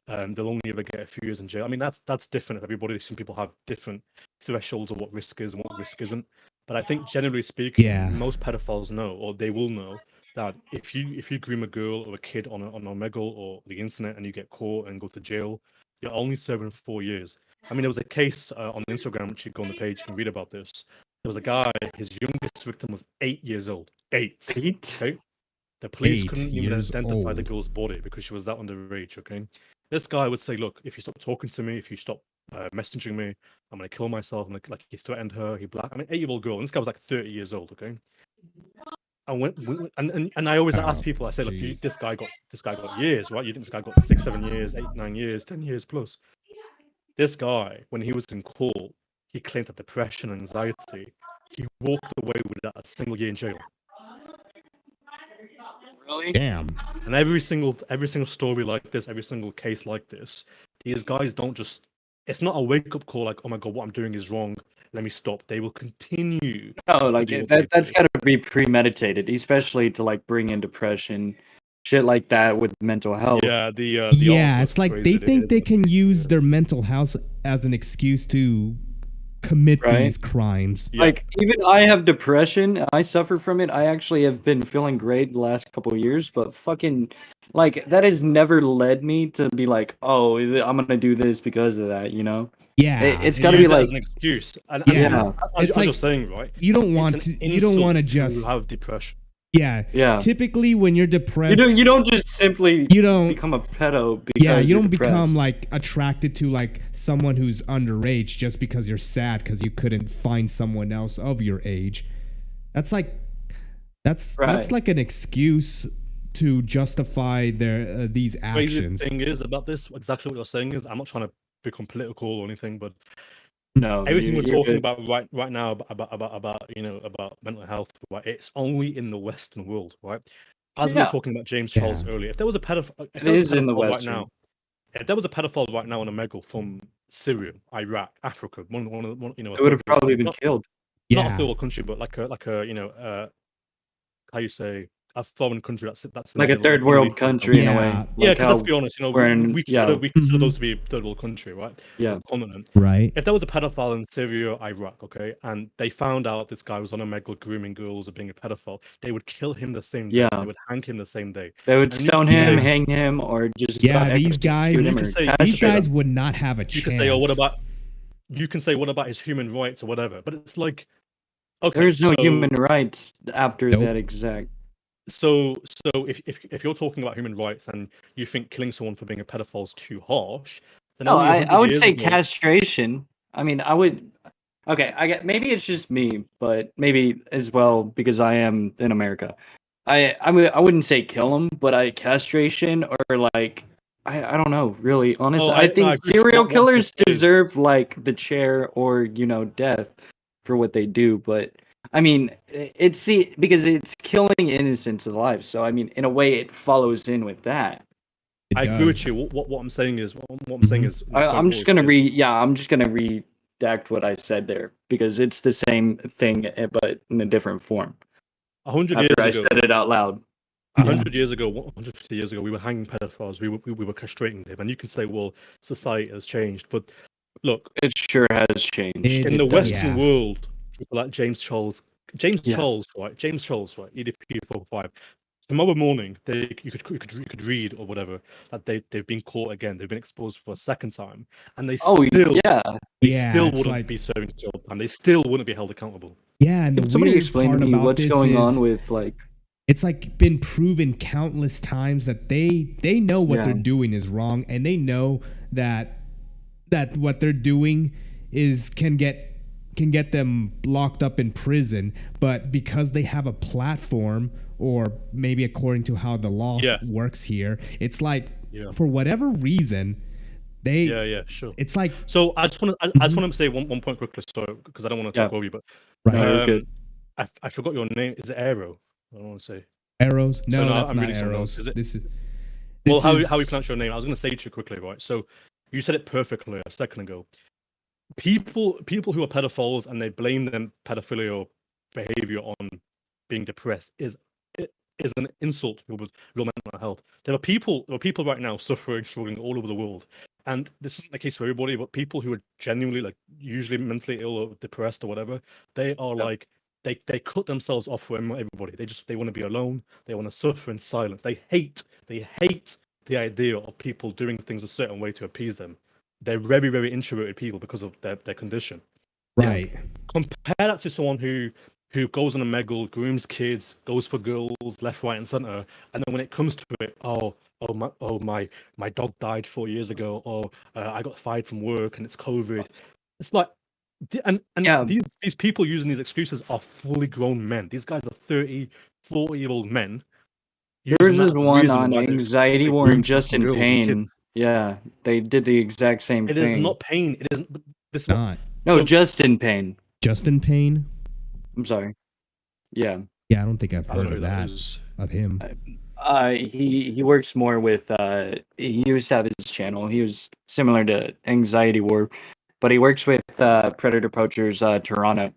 they'll only ever get a few years in jail. I mean, that's different. Everybody, some people have different thresholds of what risk is and what risk isn't. But I think generally speaking, Yeah. most pedophiles know, or they will know, that if you groom a girl or a kid on Omegle or the internet and you get caught and go to jail, you're only serving 4 years. I mean, there was a case on Instagram, which you go on the page, you can read about this. There was a guy, his youngest victim was 8 years old. 8. 8? Okay. The police 8 couldn't even years identify the old. girl's body because she was that underage. Okay. This guy would say, "Look, if you stop talking to me, if you stop messaging me, I'm gonna kill myself." And like he threatened her. I mean, 8-year-old girl. And this guy was like 30 years old. Okay. And and I always ask Oh, people, I say, look, jeez. this guy got years, right? You think this guy got 6, 7 years, 8, 9 years, 10 years plus? This guy, when he was in court, he claimed that depression and anxiety. He walked away without a single year in jail. Really? Damn. And every single story like this, every single case like this, these guys don't just. It's not a wake up call like, oh my god, what I'm doing is wrong. Let me stop. They will continue. No, like do what they that's do. got to be premeditated, especially to like bring in depression, shit like that with mental health. Yeah, the Yeah, article's it's like crazy. they think It they is can crazy, use yeah. their mental health as an excuse to commit Right? these crimes. Yeah. Like even I have depression. I suffer from it. I actually have been feeling great the last couple of years, but fucking like that has never led me to be like, oh, I'm gonna do this because of that. You know? Yeah, It's They got to use be it like, as an excuse. And yeah. as It's you're like saying, right? you don't It's want an to. You don't want to insult just. have depression. Yeah. yeah. Typically, when you're You depressed, don't just simply you don't. become a pedo because Yeah, you you're don't become depressed. like attracted to like someone who's underage just because you're sad because you couldn't find someone else of your age. That's like that's Right. like an excuse to justify their these Crazy actions. thing is about this, exactly what you're saying is, I'm not trying to become political or anything, but No, everything we're you're talking good. about right now about about mental health, right? It's only in the Western world, right? As we were Yeah, talking about James Yeah. Charles earlier, if there was a pedophile, it is in the right Western. now, if there was a pedophile right now on Omegle from Syria, Iraq, Africa, one you know, a It would have third world probably country, been killed. not a Yeah. third world country, but like a you know, how you say, a foreign country that's in Like the a third Middle world East, for country in a example. way. Yeah. Yeah, Like because let's how be honest, you know, we're in, we yeah, consider Mhm. those to be third world country, right? yeah. Or continent. Right. If there was a pedophile in Syria or Iraq, okay, and they found out this guy was on Omegle grooming girls or being a pedophile, they would kill him the same day. Yeah. They would hang him the same day. They would And you stone can him, say- hang him, or just Yeah, these execute guys- him you can or say- These castrate guys him. would not have a you chance. can say, oh, what about? You can say, what about his human rights or whatever? But it's like, okay, There's no so, human rights after Nope. that exact. So if you're talking about human rights and you think killing someone for being a pedophile is too harsh, then No, only I 100 would years say ago, castration. I mean, I would. Okay, I get maybe it's just me, but maybe as well because I am in America. I wouldn't say kill him, but castration or like I don't know really honestly. Oh, I no, think I agree. serial What I'm trying killers to say is- deserve like the chair or death for what they do. But I mean, it's because it's killing innocents alive. So I mean, in a way, it follows in with that. It I agree with does. you. What I'm saying is, what I'm saying Mhm. is, I'm just gonna I'm just gonna redact what I said there because it's the same thing, but in a different form. 100 After I years ago. said it out loud. 100 years ago, 150 years ago, we were hanging pedophiles. We were castrating them, and you can say, well, society has changed. But look, It sure has changed. in the does. Western Yeah. world, people like James Charles, Yeah. right? James Charles, right? EDP 445. Tomorrow morning, you could read or whatever that they've been caught again. They've been exposed for a second time, and they Oh still yeah. they Yeah, still it's wouldn't like- be serving jail time. They still wouldn't be held accountable. Yeah, and Can the somebody weird explain to part me about what's this going is on with like? it's like been proven countless times that they know what Yeah. they're doing is wrong, and they know that what they're doing is can get them locked up in prison, but because they have a platform, or maybe according to how the law Yeah. works here, it's like Yeah. for whatever reason they Yeah, sure. it's like So I just want to say one point quickly, so because I don't want to talk Yeah. over you, but right No, you're good. I forgot your name. Is it Aero? I don't want to say. arrows. No, no, that's I'm not reading someone arrows. else. Is it- This is Well, this how is- you pronounce your name? I was going to say to you quickly, right? So you said it perfectly a second ago. People who are pedophiles and they blame them pedophilia behavior on being depressed is is an insult to people with real mental health. There are people right now suffering, struggling all over the world. And this isn't the case for everybody, but people who are genuinely like usually mentally ill or depressed or whatever, they are like they cut themselves off from everybody. They want to be alone. They want to suffer in silence. They hate the idea of people doing things a certain way to appease them. They're very, very introverted people because of their condition. Right. Compare that to someone who goes on Omegle, grooms kids, goes for girls left, right, and center, and then when it comes to it, my dog died 4 years ago, or I got fired from work and it's COVID. It's like, and Yeah. these people using these excuses are fully grown men. These guys are 30, 40-year-old men. There using was that this as a one reason on why Anxiety they War groom and people, Just in girls and kids. Pain. Yeah, they did the exact same It thing. is not pain. It isn't. This one. Not No, So- Just in Pain. Justin Payne. I'm sorry. Yeah. Yeah, I don't think I've I don't heard know of who that is. of him. He works more with he used to have his channel. He was similar to Anxiety War, but he works with Predator Poachers Toronto.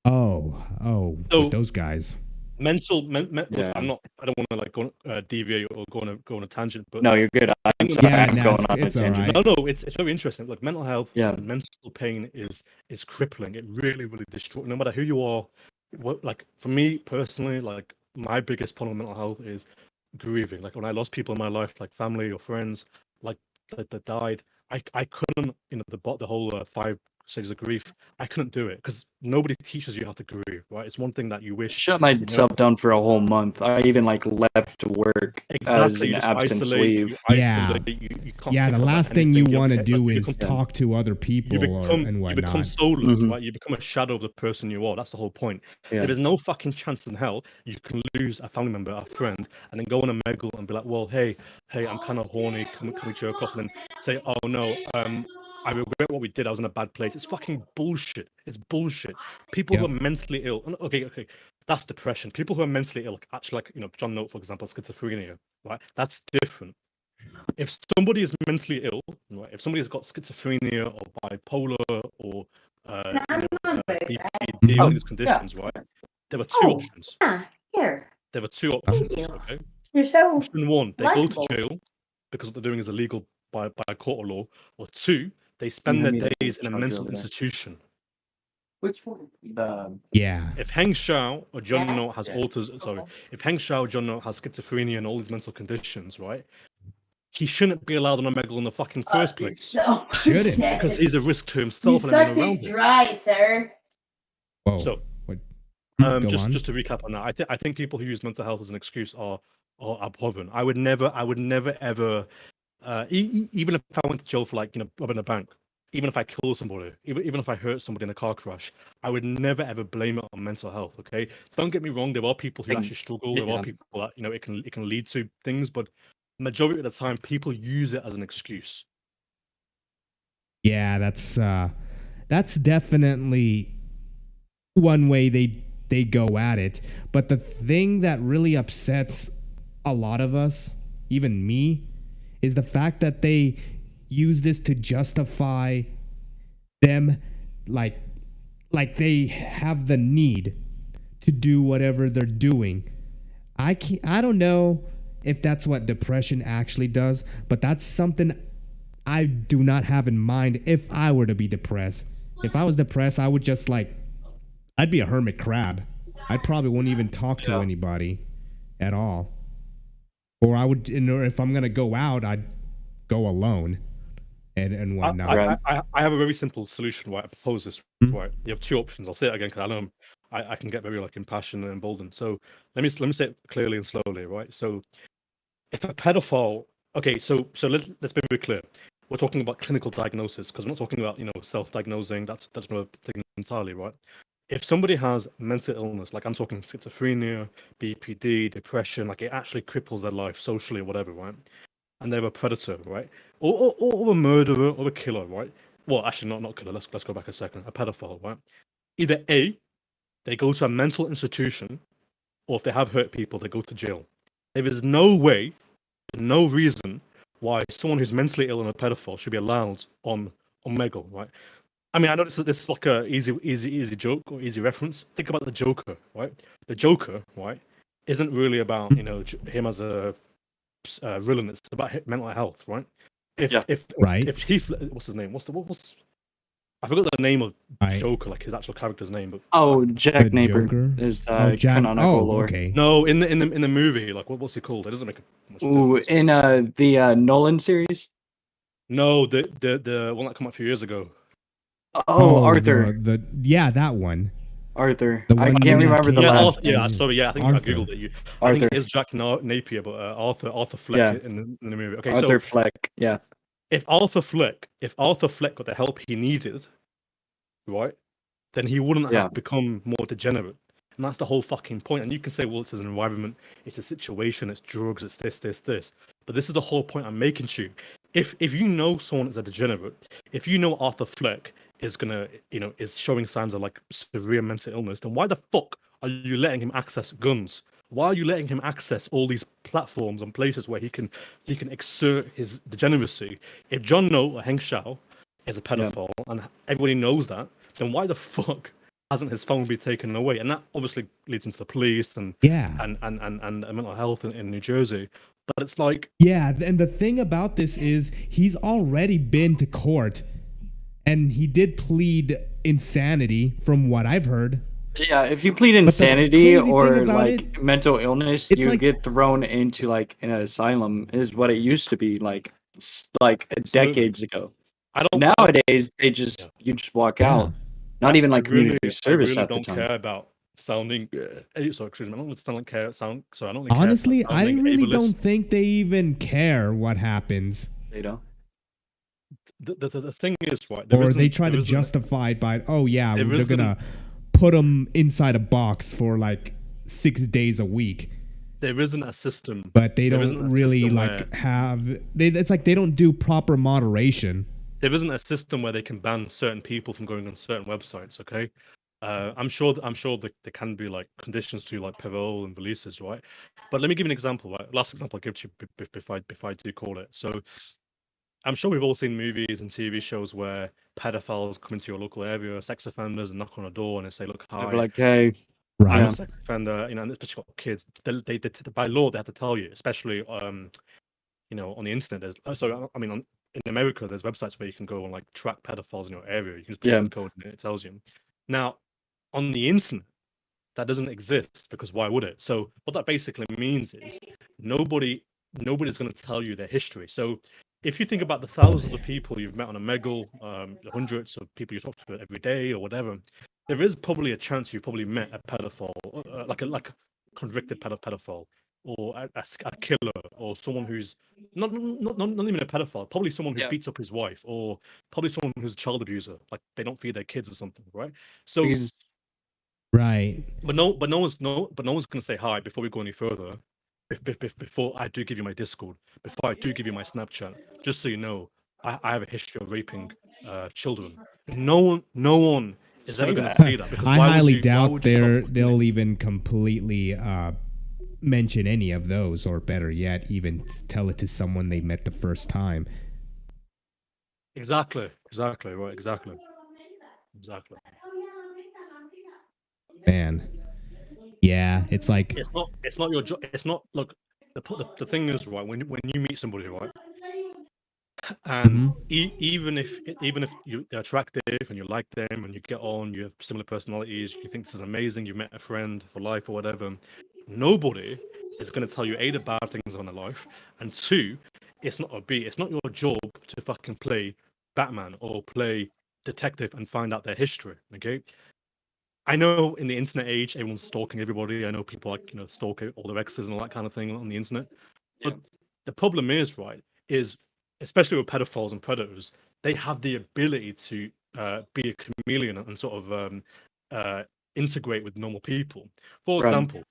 Oh, So- with those guys. Mental. Look, Yeah. I don't want to like go deviate or go on a tangent, but No, you're good. I'm Yeah, sorry. Yeah, I was no, going on it's a all tangent. right. no, it's very interesting. Look, mental health Yeah. and mental pain is crippling. It really, really destroys. No matter who you are, what like for me personally, like my biggest problem with mental health is grieving. Like when I lost people in my life, like family or friends, like that died, I couldn't, the whole 5 stages of grief. I couldn't do it because nobody teaches you how to grieve, right? It's one thing that you wish. Shut myself down for a whole month. I even like left work as Exactly, an you just absence isolate. leave. You Yeah. isolate. You can't. Yeah, pick the up last on thing you anything, want to like, do you is become- talk to other people you become and you whatnot. become soulless, Mhm. right? You become a shadow of the person you are. That's the whole point. Yeah. There is no fucking chance in hell you can lose a family member, a friend, and then go on a Omegle and be like, well, hey, I'm kind of horny. Can we jerk off? And then say, oh no, I regret what we did. I was in a bad place. It's fucking bullshit. It's bullshit. People who Yep. are mentally ill. Okay, that's depression. People who are mentally ill, actually, like John Note, for example, schizophrenia, right? That's different. If somebody is mentally ill, right? If somebody has got schizophrenia or bipolar or BPD, all Mhm. these conditions, right? There are two Oh. options. Yeah, here. There are two Oh. options. you. Okay. You're so Option one, they go to likable. jail because what they're doing is illegal by court or law. Or two, they spend hand their me the days in a charger mental over there. institution. Which one? Yeah. If Heng Shao or John Yeah. No has if Heng Shao or John No has schizophrenia and all these mental conditions, right? He shouldn't be allowed on Omegle in the fucking first place So Shouldn't. because he's a risk to you himself and everyone sucked around it him. dry, sir. Whoa. So, What? Go just on. to recap on that, I think people who use mental health as an excuse are abhorrent. I would never ever, even if I went to jail for like robbing a bank, even if I kill somebody, even if I hurt somebody in a car crash, I would never ever blame it on mental health. Okay, don't get me wrong. There are people who actually struggle. There are Yeah. people that it can lead to things, but majority of the time, people use it as an excuse. Yeah, that's definitely one way they go at it. But the thing that really upsets a lot of us, even me, is the fact that they use this to justify them like they have the need to do whatever they're doing. I don't know if that's what depression actually does, but that's something I do not have in mind if I were to be depressed. If I was depressed, I would just I'd be a hermit crab. I probably wouldn't even talk to Yeah. anybody at all. Or I would, or if I'm gonna go out, I'd go alone and whatnot. I have a very simple solution. Right, I propose this. Hmm. Right, you have two options. I'll say it again because I know I can get very impassioned and emboldened. So let me say it clearly and slowly. Right. So if a pedophile, okay, so let's be very clear. We're talking about clinical diagnosis because we're not talking about self-diagnosing. That's another thing entirely, right? If somebody has mental illness, like I'm talking schizophrenia, BPD, depression, like it actually cripples their life socially or whatever, right? And they're a predator, right? Or a murderer or a killer, right? Well, actually, not killer. Let's go back a second. A pedophile, right? Either A, they go to a mental institution, or if they have hurt people, they go to jail. There is no way, no reason why someone who's mentally ill and a pedophile should be allowed on Omegle, right? I mean, I know this is like a easy joke or easy reference. Think about the Joker, right? The Joker, right? isn't really about him as a villain. It's about mental health, right? If Yeah. Right. if Heath, what's his name? What's I forgot the name of I Joker, like his actual character's name, but Oh, the Jack Napier Joker. is Oh, Jack. canonical Oh, lore. okay. no, in the movie, like what's he called? It doesn't make much Ooh, difference. in the Nolan series. No, the one that came out a few years ago. Oh, Arthur. The yeah, that one. Arthur. The I one can't that remember the came Yeah, out. last Arthur, yeah. name. Sorry, yeah. I think I Arthur. googled it. I think Arthur. it is Jack Napier, but Arthur Fleck Yeah. in the movie. Okay, Arthur so Fleck. Yeah. if Arthur Fleck got the help he needed, right, then he wouldn't Yeah. have become more degenerate. And that's the whole fucking point. And you can say, well, it's an environment, it's a situation, it's drugs, it's this. But this is the whole point I'm making to you. If you know someone is a degenerate, if you know Arthur Fleck is gonna, is showing signs of like severe mental illness, then why the fuck are you letting him access guns? Why are you letting him access all these platforms and places where he can exert his degeneracy? If John Noe or Heng Shao is a pedophile and everybody knows that, then why the fuck hasn't his phone been taken away? And that obviously leads into the police and Yeah. and mental health in New Jersey. But it's like, Yeah, and the thing about this is he's already been to court and he did plead insanity from what I've heard. Yeah, if you plead the insanity crazy thing or about like mental illness, it's you like- get thrown into like an asylum. Is what it used to be like Absolutely. decades ago. I don't Nowadays, they just you just walk Yeah. out. Not even like community I service really at the don't time. care about sounding. Sorry, excuse me. I don't sound like care. Sound. Sorry, I don't really Honestly, care about I sounding really ableist. don't think they even care what happens. They don't. The thing is, right? Or they try to justify it by, oh yeah, There they're gonna put them inside a box for like 6 days a week. There isn't a system, but they there isn't don't a really system like have. It's like they don't do proper moderation. there isn't a system where they can ban certain people from going on certain websites. Okay, I'm sure that there can be like conditions to like parole and releases, right? But let me give you an example. Right, last example I give to you before I do call it. So I'm sure we've all seen movies and TV shows where pedophiles come into your local area, sex offenders, and knock on a door and they say, "Look, They're hi, like, hey, I'm Right. a sex offender," and especially got kids. They by law they have to tell you, especially on the internet. In America, there's websites where you can go and like track pedophiles in your area. You can just put Yeah. zip code and it tells you. Now, on the internet, that doesn't exist because why would it? So what that basically means is nobody's going to tell you their history. So if you think about the thousands of people you've met on Omegle, the hundreds of people you talk to every day or whatever, there is probably a chance you've probably met a pedophile, like a convicted pedophile, or a killer, or someone who's not even a pedophile, probably someone who Yeah. beats up his wife, or probably someone who's a child abuser, like they don't feed their kids or something, right? So, Because Right. but no one's gonna say hi before we go any further. Before I do give you my Discord, before I do give you my Snapchat, just so you know, I have a history of raping children. No one is Say ever going to that. say that because I why highly would you, why doubt would you they'll even completely mention any of those, or better yet, even tell it to someone they met the first time. Exactly, right, exactly. Man, yeah, it's like It's not your job. It's not. Look, the thing is, right, when you meet somebody, right, and even if they're attractive and you like them and you get on, you have similar personalities, you think this is amazing, you met a friend for life or whatever, nobody is going to tell you A, the bad things on their life, and two, it's not your job to fucking play Batman or play detective and find out their history. Okay, I know in the internet age, everyone's stalking everybody. I know people like stalk all their exes and all that kind of thing on the internet. Yeah. But the problem is, right, is especially with pedophiles and predators, they have the ability to be a chameleon and sort of integrate with normal people. For Right. example,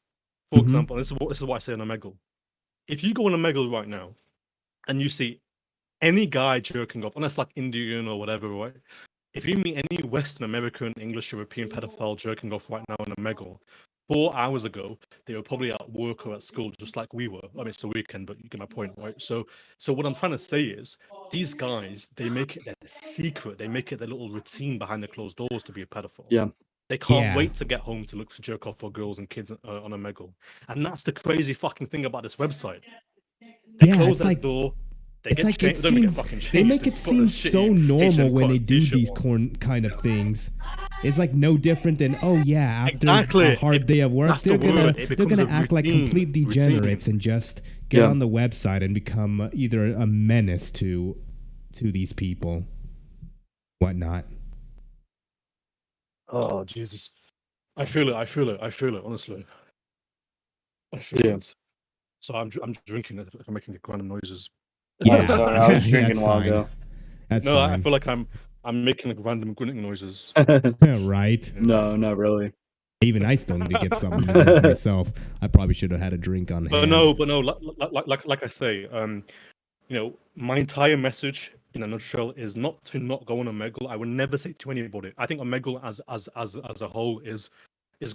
and this is what I say on Omegle. If you go on Omegle right now and you see any guy jerking off, unless like Indian or whatever, right? If you meet any Western American, English, European pedophile jerking off right now in Omegle, 4 hours ago, they were probably at work or at school, just like we were. I mean, it's a weekend, but you get my point, right? So what I'm trying to say is, these guys, they make it their secret. They make it their little routine behind the closed doors to be a pedophile. Yeah. They can't Yeah. wait to get home to look for jerk off for girls and kids on Omegle. And that's the crazy fucking thing about this website. They Yeah, close it's that like door. They it's get like it changed. They don't even get seems fucking changed. they make it just put the seem so shitty normal H&M when they cotton do t-shirt these on. kind of things. It's like no different than, oh yeah, after Exactly. a hard day of work, That's the word. It they're becomes gonna a act like routine. complete degenerates and just get on the website and become either a menace to these people, whatnot. Oh Jesus. I feel it. Honestly, I feel it. So I'm drinking it. I'm making random noises. Yeah, Oh, sorry, I was yeah, drinking that's a while fine. ago. That's No, I fine. feel like I'm making like random grunting noises. Right? No, not really. Even I still need to get something to drink myself. I probably should have had a drink on hand. But no, like I say, you know, my entire message in a nutshell is not to not go on Omegle. I would never say it to anybody. I think Omegle as a whole is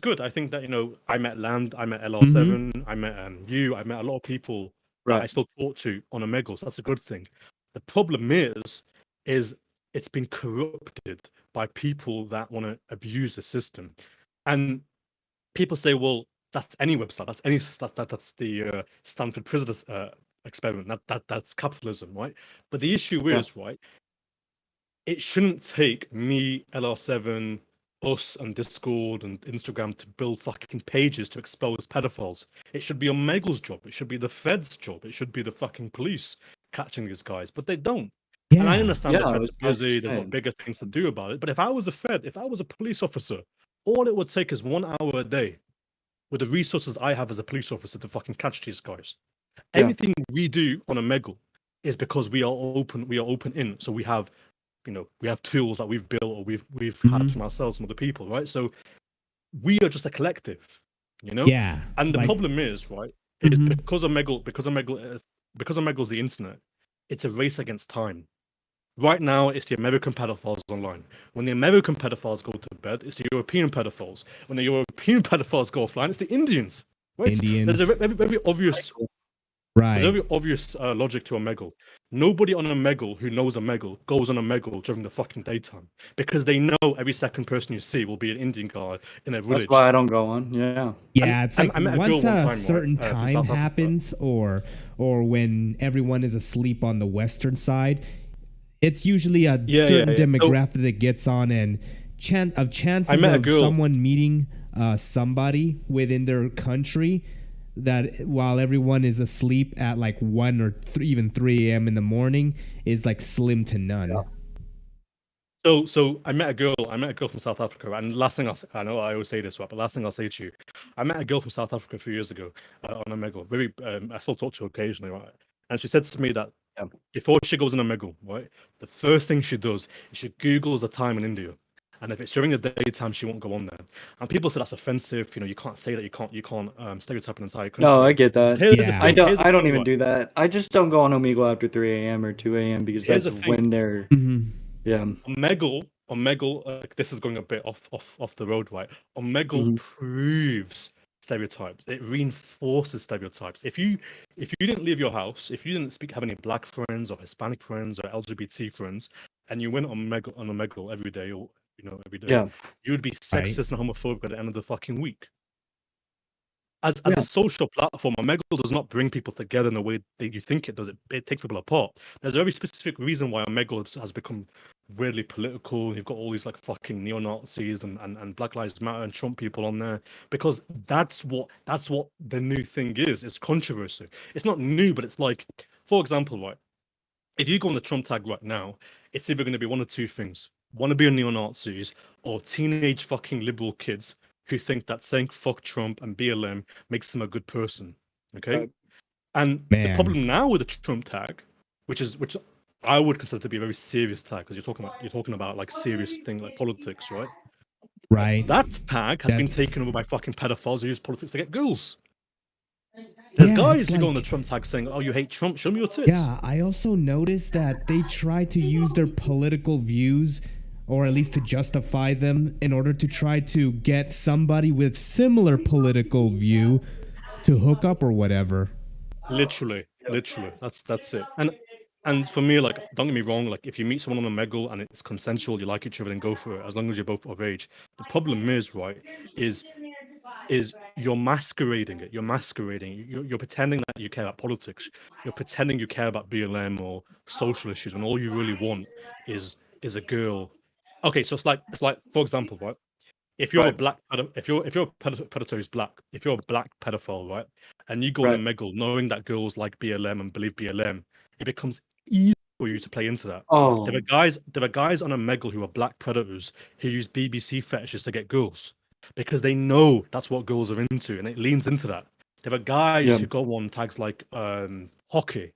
good. I think that, you know, I met Land, I met LR7, I met you, I met a lot of people that I still talk to on Omegle. So that's a good thing. The problem is it's been corrupted by people that want to abuse the system. And people say, well, that's any website, that's the Stanford prison experiment. That's capitalism, right? But the issue is, right, it shouldn't take me, LR7, us, and Discord and Instagram to build fucking pages to expose pedophiles. It should be Omegle's job. It should be the Fed's job. It should be the fucking police catching these guys, but they don't. Yeah. And I understand the I Feds was are about to busy. They've say. got bigger things to do about it. But if I was a Fed, if I was a police officer, all it would take is 1 hour a day with the resources I have as a police officer to fucking catch these guys. Everything we do on Omegle is because we are open in. So we have, you know, we have tools that we've built or we've had from ourselves, from other people, right? So we are just a collective, you know? Yeah. And the like- problem is, right, is because Omegle's the internet, it's a race against time. Right now, it's the American pedophiles online. When the American pedophiles go to bed, it's the European pedophiles. When the European pedophiles go offline, it's the Indians. Right? Indians. There's a very obvious, Right. there's a very obvious logic to Omegle. Nobody on Omegle who knows Omegle goes on Omegle during the fucking daytime because they know every second person you see will be an Indian guy in a village. That's why I don't go on. Yeah. Yeah, it's like I met a girl once one a time, certain right, from time South Africa. happens, or when everyone is asleep on the western side, it's usually a certain demographic that gets on, and chances of someone meeting somebody within their country that while everyone is asleep at like 1 or even 3 a.m. in the morning is like slim to none. Yeah. So I met a girl from South Africa, and last thing I know I always say this, right? But last thing I'll say to you, I met a girl from South Africa a few years ago on Omegle. Very, I still talk to her occasionally, right? And she said to me that before she goes on Omegle, right, the first thing she does is she Googles the time in India, and if it's during the daytime, she won't go on there. And people say that's offensive. You know, you can't say that. You can't stereotype an entire country. No, I get that. I don't thing, even do that. I just don't go on Omegle after 3 a.m. or 2 a.m. because that's when they're. Yeah. Omegle, this is going a bit off the road, right? Omegle proves stereotypes. It reinforces stereotypes. If you didn't leave your house, if you didn't have any black friends or Hispanic friends or LGBT friends, and you went on Omegle every day, or every day, you'd be sexist and homophobic at the end of the fucking week. As a social platform, Omegle does not bring people together in the way that you think it does. It takes people apart. There's a very specific reason why Omegle has become weirdly political. You've got all these like fucking neo-Nazis and Black Lives Matter and Trump people on there, because that's what the new thing is. It's controversy. It's not new, but it's like, for example, right, if you go on the Trump tag right now, it's either going to be one of two things: want to be a neo-Nazis, or teenage fucking liberal kids who think that saying fuck Trump and BLM makes them a good person. Okay. And the problem now with the Trump tag, which I would consider to be a very serious tag, because you're talking about like serious thing like politics, right? Right. That tag has been taken over by fucking pedophiles who use politics to get girls. There's guys who go on the Trump tag saying, "Oh, you hate Trump? Show me your tits." Yeah, I also noticed that they try to use their political views, or at least to justify them, in order to try to get somebody with similar political view to hook up or whatever. Literally, that's it. And And for me, like, don't get me wrong, like, if you meet someone on Omegle and it's consensual, you like each other, then go for it, as long as you're both of age. The problem is, right, is you're masquerading it. You're masquerading. You're pretending that you care about politics. You're pretending you care about BLM or social issues, when all you really want is a girl. Okay, so it's like, for example, right? If you're a Right. black, if you're a predator who's black, if you're a black pedophile, right, and you go on Right. Omegle knowing that girls like BLM and believe BLM, it becomes easy for you to play into that. Oh, There are guys on Omegle who are black predators who use BBC fetishes to get girls because they know that's what girls are into, and it leans into that. There are guys yeah, who go on tags like hockey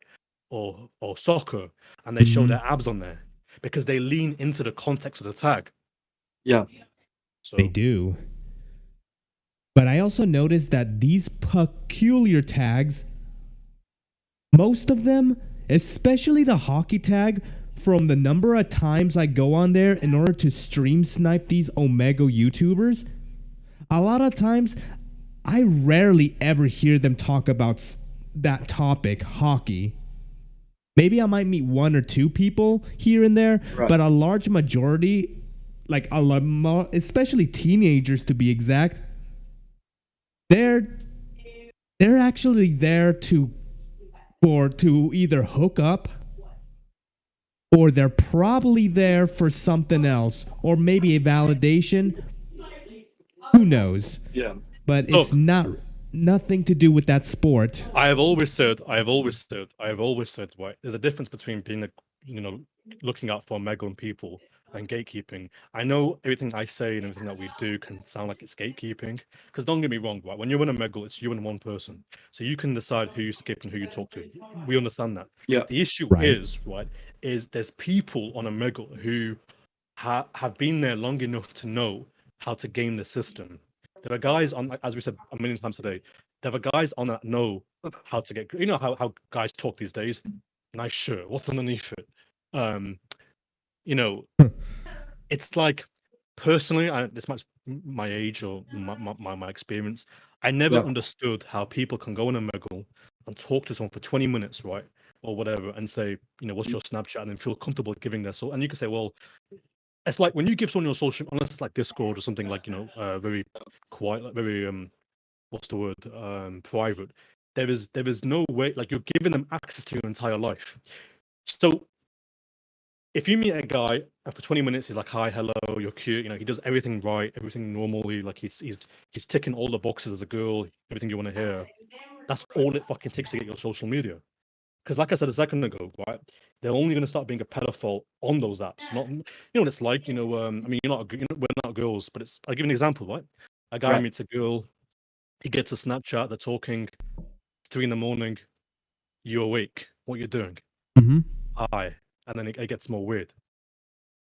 or soccer, and they show Mhm. their abs on there because they lean into the context of the tag. yeah, They So do. But I also noticed that these peculiar tags, most of them, especially the hockey tag, from the number of times I go on there in order to stream snipe these Omegle YouTubers, a lot of times I rarely ever hear them talk about that topic, hockey. Maybe I might meet one or two people here and there, right. but a large majority, like a lot more, especially teenagers to be exact, they're actually there to either hook up, or they're probably there for something else, or maybe a validation. Who knows? Yeah, But it's look, nothing to do with that sport. I have always said, right, there's a difference between being looking out for Omegle people and gatekeeping. I know everything I say and everything that we do can sound like it's gatekeeping, because don't get me wrong, right? When you're in Omegle, it's you and one person, so you can decide who you skip and who you talk to. We understand that. yeah, The issue Right. is, right, is there's people on Omegle who have been there long enough to know how to game the system. There are guys on, as we said a million times today, there are guys on that know how to get, how guys talk these days. Nice shirt. What's underneath it? Um, you know, it's like, personally, this might my age or my experience. I never yeah, understood how people can go on a Omegle and talk to someone for 20 minutes, right, or whatever, and say, what's your Snapchat, and then feel comfortable giving their soul. And you can say, well, it's like when you give someone your social, unless it's like Discord or something like, very quiet, like very what's the word, private. There is no way, like, you're giving them access to your entire life. So if you meet a guy and for 20 minutes he's like, hi, hello, you're cute, he does everything right, everything normally, like he's ticking all the boxes as a girl, everything you want to hear. That's all it fucking takes to get your social media. Because, like I said a second ago, right, they're only going to start being a pedophile on those apps. Not, what it's like. I mean, we're not girls, but I'll give you an example, right? A guy right. meets a girl, he gets a Snapchat, they're talking, 3 in the morning, you awake, what you doing? Mm-hmm. Hi, and then it gets more weird.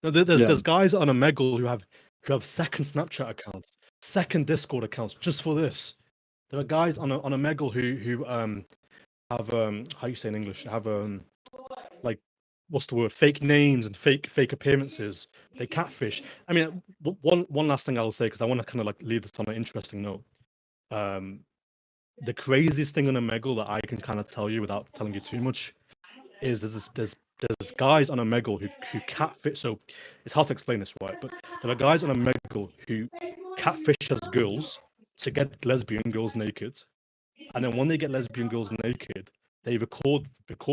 Now, Yeah, there's guys on Omegle who have second Snapchat accounts, second Discord accounts just for this. There are guys on Omegle who have how you say in English, have like, what's the word, fake names and fake appearances. They catfish. I mean, one last thing I'll say, because I want to kind of like leave this on an interesting note. The craziest thing on Omegle that I can kind of tell you without telling you too much is there's guys on Omegle who catfish. So it's hard to explain this, right? But there are guys on Omegle who catfish as girls to get lesbian girls naked, and then when they get lesbian girls naked, they record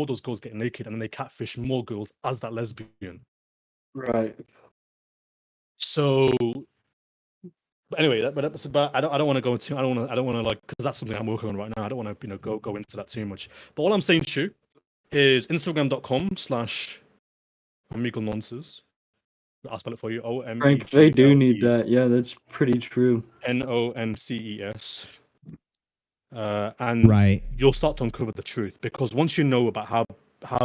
those girls getting naked, and then they catfish more girls as that lesbian. right. So, but anyway, that's about. I don't want to go into. I don't want to like, because that's something I'm working on right now. I don't want to go into that too much. But all I'm saying to you is Instagram.com/Omegle Nonces. I'll spell it for you. Frank, they do need OMEGLE that. Yeah, that's pretty true. NONCES. And Right. you'll start to uncover the truth, because once you know about how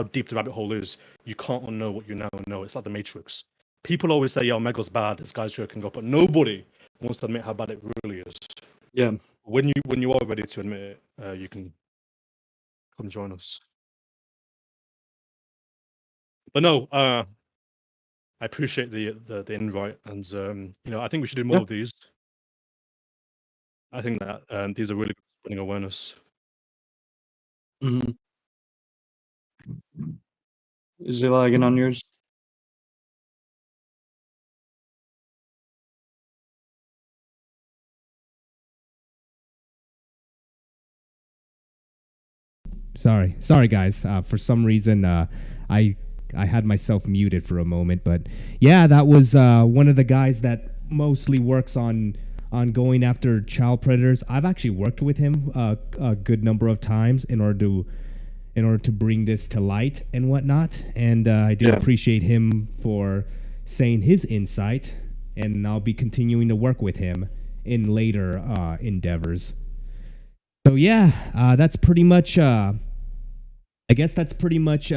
deep the rabbit hole is, you can't unknow what you now know. It's like the Matrix. People always say, "Yo, Megle's bad. This guy's jerking off," but nobody wants to admit how bad it really is. Yeah, When you are ready to admit it, you can come join us. But no, I appreciate the invite, and I think we should do more yeah. of these. I think that these are really good for spreading awareness. Mhm. Is it lagging on yours? Sorry, guys. For some reason, I I had myself muted for a moment, but yeah, that was one of the guys that mostly works on going after child predators. I've actually worked with him a good number of times in order to bring this to light and whatnot. And I do Yeah. appreciate him for saying his insight, and I'll be continuing to work with him in later endeavors. So yeah, that's pretty much. I guess that's pretty much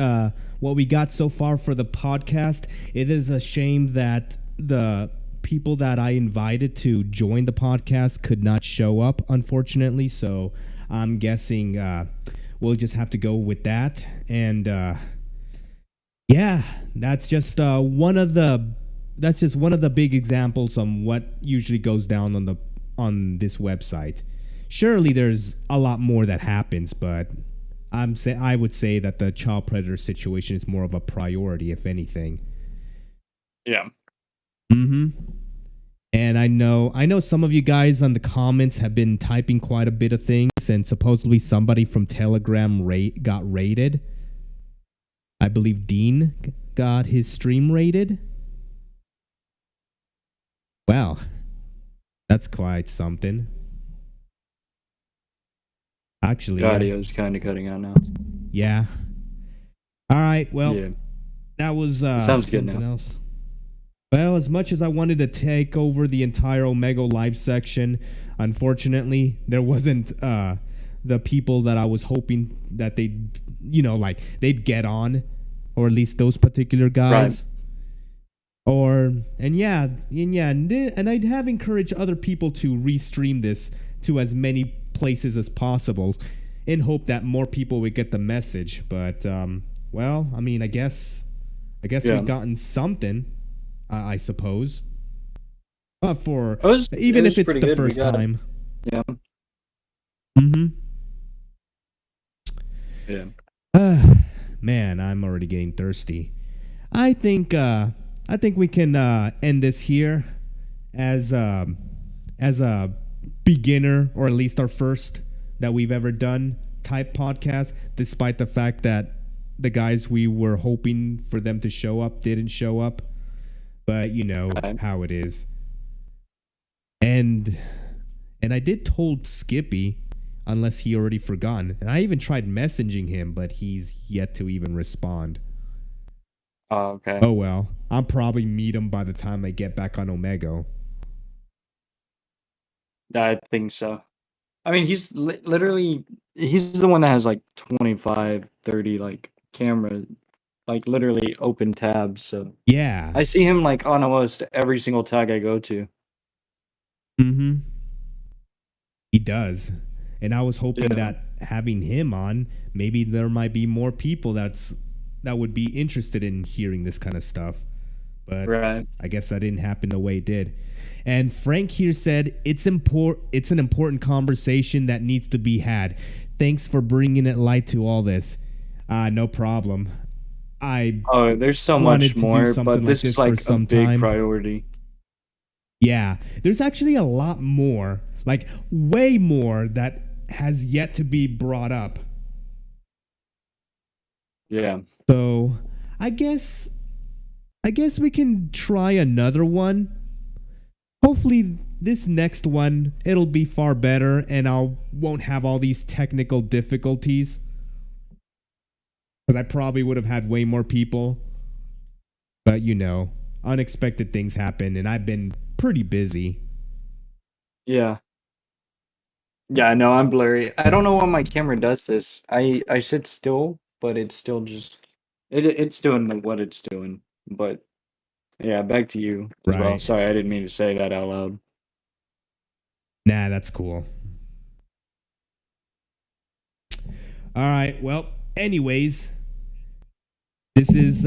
what we got so far for the podcast. It is a shame that the people that I invited to join the podcast could not show up, unfortunately. So I'm guessing we'll just have to go with that. And yeah, that's just one of the big examples on what usually goes down on this website. Surely there's a lot more that happens, but I would say that the child predator situation is more of a priority, if anything. Yeah. Mm-hmm. And I know some of you guys on the comments have been typing quite a bit of things, and supposedly somebody from Telegram got raided. I believe Dean got his stream raided. Wow, that's quite something. Actually, The audio's kind of cutting out now. yeah. All right, well, Yeah. that was Sounds good something now. else. Well, as much as I wanted to take over the entire Omegle live section, unfortunately, there wasn't the people that I was hoping that they'd get on, or at least those particular guys. Right. And I'd have encouraged other people to restream this to as many places as possible in hope that more people would get the message. But well, I mean, I guess we've gotten something. I suppose. Even if it's the first time. Yeah. Mm-hmm. Yeah. Man, I'm already getting thirsty. I think we can end this here as a beginner, or at least our first that we've ever done type podcast, despite the fact that the guys we were hoping for them to show up didn't show up. But you know how it is. And I did told Skippy, unless he already forgotten. And I even tried messaging him, but he's yet to even respond. Oh, okay. Oh well, I'll probably meet him by the time I get back on Omegle. I think so. I mean, he's literally he's the one that has like 25, 30 like camera, like literally open tabs. So Yeah. I see him like on almost every single tag I go to. Mm-hmm. He does. And I was hoping that having him on, maybe there might be more people that would be interested in hearing this kind of stuff. But I guess that didn't happen the way it did. And Frank here said, it's an important conversation that needs to be had. Thanks for bringing it light to all this. No problem. There's so much more, but this is like a big priority. Yeah, there's actually a lot more, like way more that has yet to be brought up. Yeah. So I guess we can try another one. Hopefully this next one, it'll be far better and I won't have all these technical difficulties. Because I probably would have had way more people. But you know, unexpected things happen and I've been pretty busy. Yeah. Yeah, no, I'm blurry. I don't know why my camera does this. I sit still, but it's still just it's doing what it's doing. But yeah, back to you as well. Sorry, I didn't mean to say that out loud. Nah, that's cool. All right, well, anyways, this is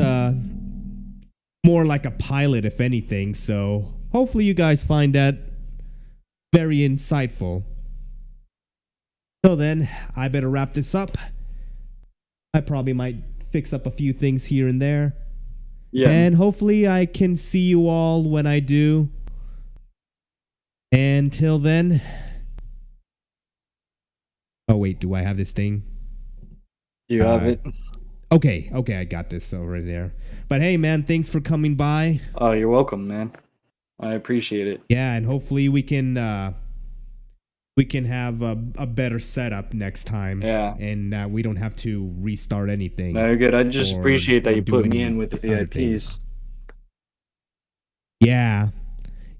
more like a pilot, if anything, so hopefully you guys find that very insightful. So then, I better wrap this up. I probably might fix up a few things here and there. Yeah. And hopefully I can see you all when I do. Until then. Oh, wait, do I have this thing? You have it. Okay, I got this over there. But hey, man, thanks for coming by. Oh, you're welcome, man. I appreciate it. Yeah, and hopefully we can have a better setup next time. Yeah. And we don't have to restart anything. Very good. I just or- appreciate that or you do put me any in with the other things. VIPs.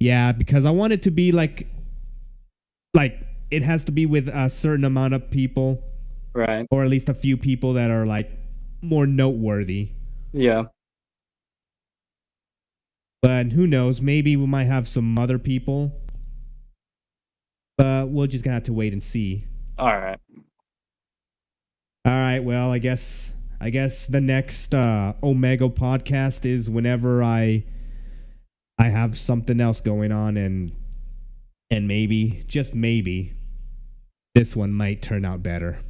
Yeah, because I want it to be like it has to be with a certain amount of people, Right. or at least a few people that are like more noteworthy. Yeah. But who knows? Maybe we might have some other people. But we're just gonna have to wait and see. All right. All right. Well, I guess the next Omegle podcast is whenever I have something else going on, and maybe, just maybe, this one might turn out better.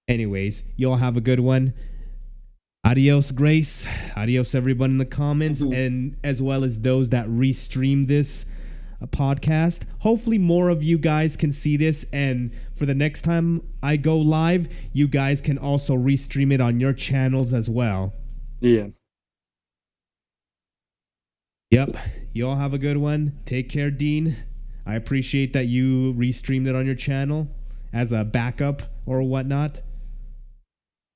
Anyways, you all have a good one. Adios, Grace. Adios, everyone in the comments, and as well as those that restream this podcast. Hopefully more of you guys can see this, and for the next time I go live, you guys can also restream it on your channels as well. Yeah. Yep. You all have a good one. Take care, Dean. I appreciate that you restreamed it on your channel as a backup or whatnot.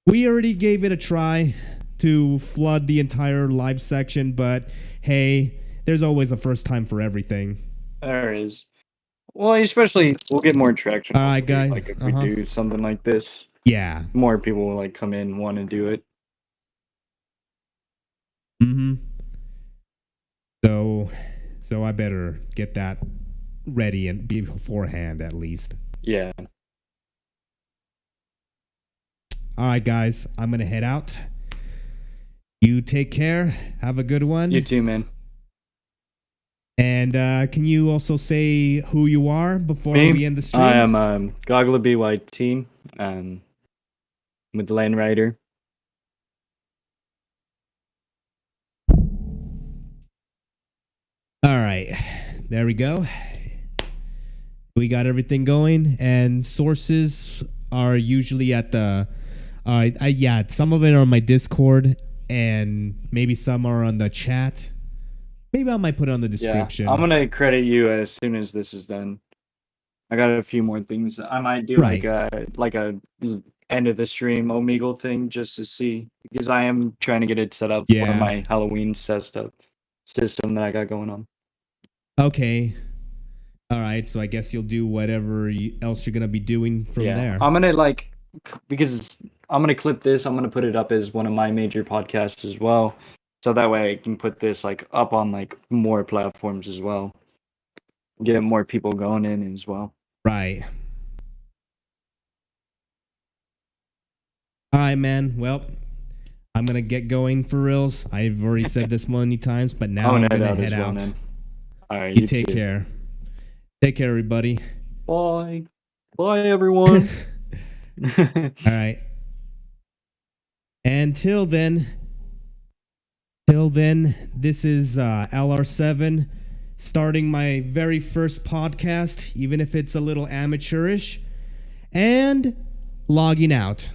We already gave it a try to flood the entire live section, but hey, there's always a first time for everything. There is. Well, especially we'll get more traction. All right, guys. Like if we do something like this, Yeah. more people will like come in and want to do it. Mm-hmm. So I better get that ready and beforehand at least. Yeah. All right, guys. I'm gonna head out. You take care. Have a good one. You too, man. And can you also say who you are before we end the stream? I am Goggle BYT, with the Land Rider. All right, there we go. We got everything going, and sources are usually at the. Yeah, some of it are on my Discord, and maybe some are on the chat. Maybe I might put it on the description. Yeah, I'm gonna credit you as soon as this is done. I got a few more things. I might do Right. like a end of the stream Omegle thing just to see, because I am trying to get it set up for Yeah. my Halloween system that I got going on. Okay. All right, so I guess you'll do whatever else you're gonna be doing from there. I'm gonna because I'm gonna clip this. I'm gonna put it up as one of my major podcasts as well, so that way I can put this like up on like more platforms as well. Get more people going in as well. Right. All right, man. Well, I'm gonna get going for reals. I've already said this many times, but now I'm gonna head out. Man. All right, You take care. Take care, everybody. Bye. Bye, everyone. All right. Until then, this is LR7 starting my very first podcast, even if it's a little amateurish, and logging out.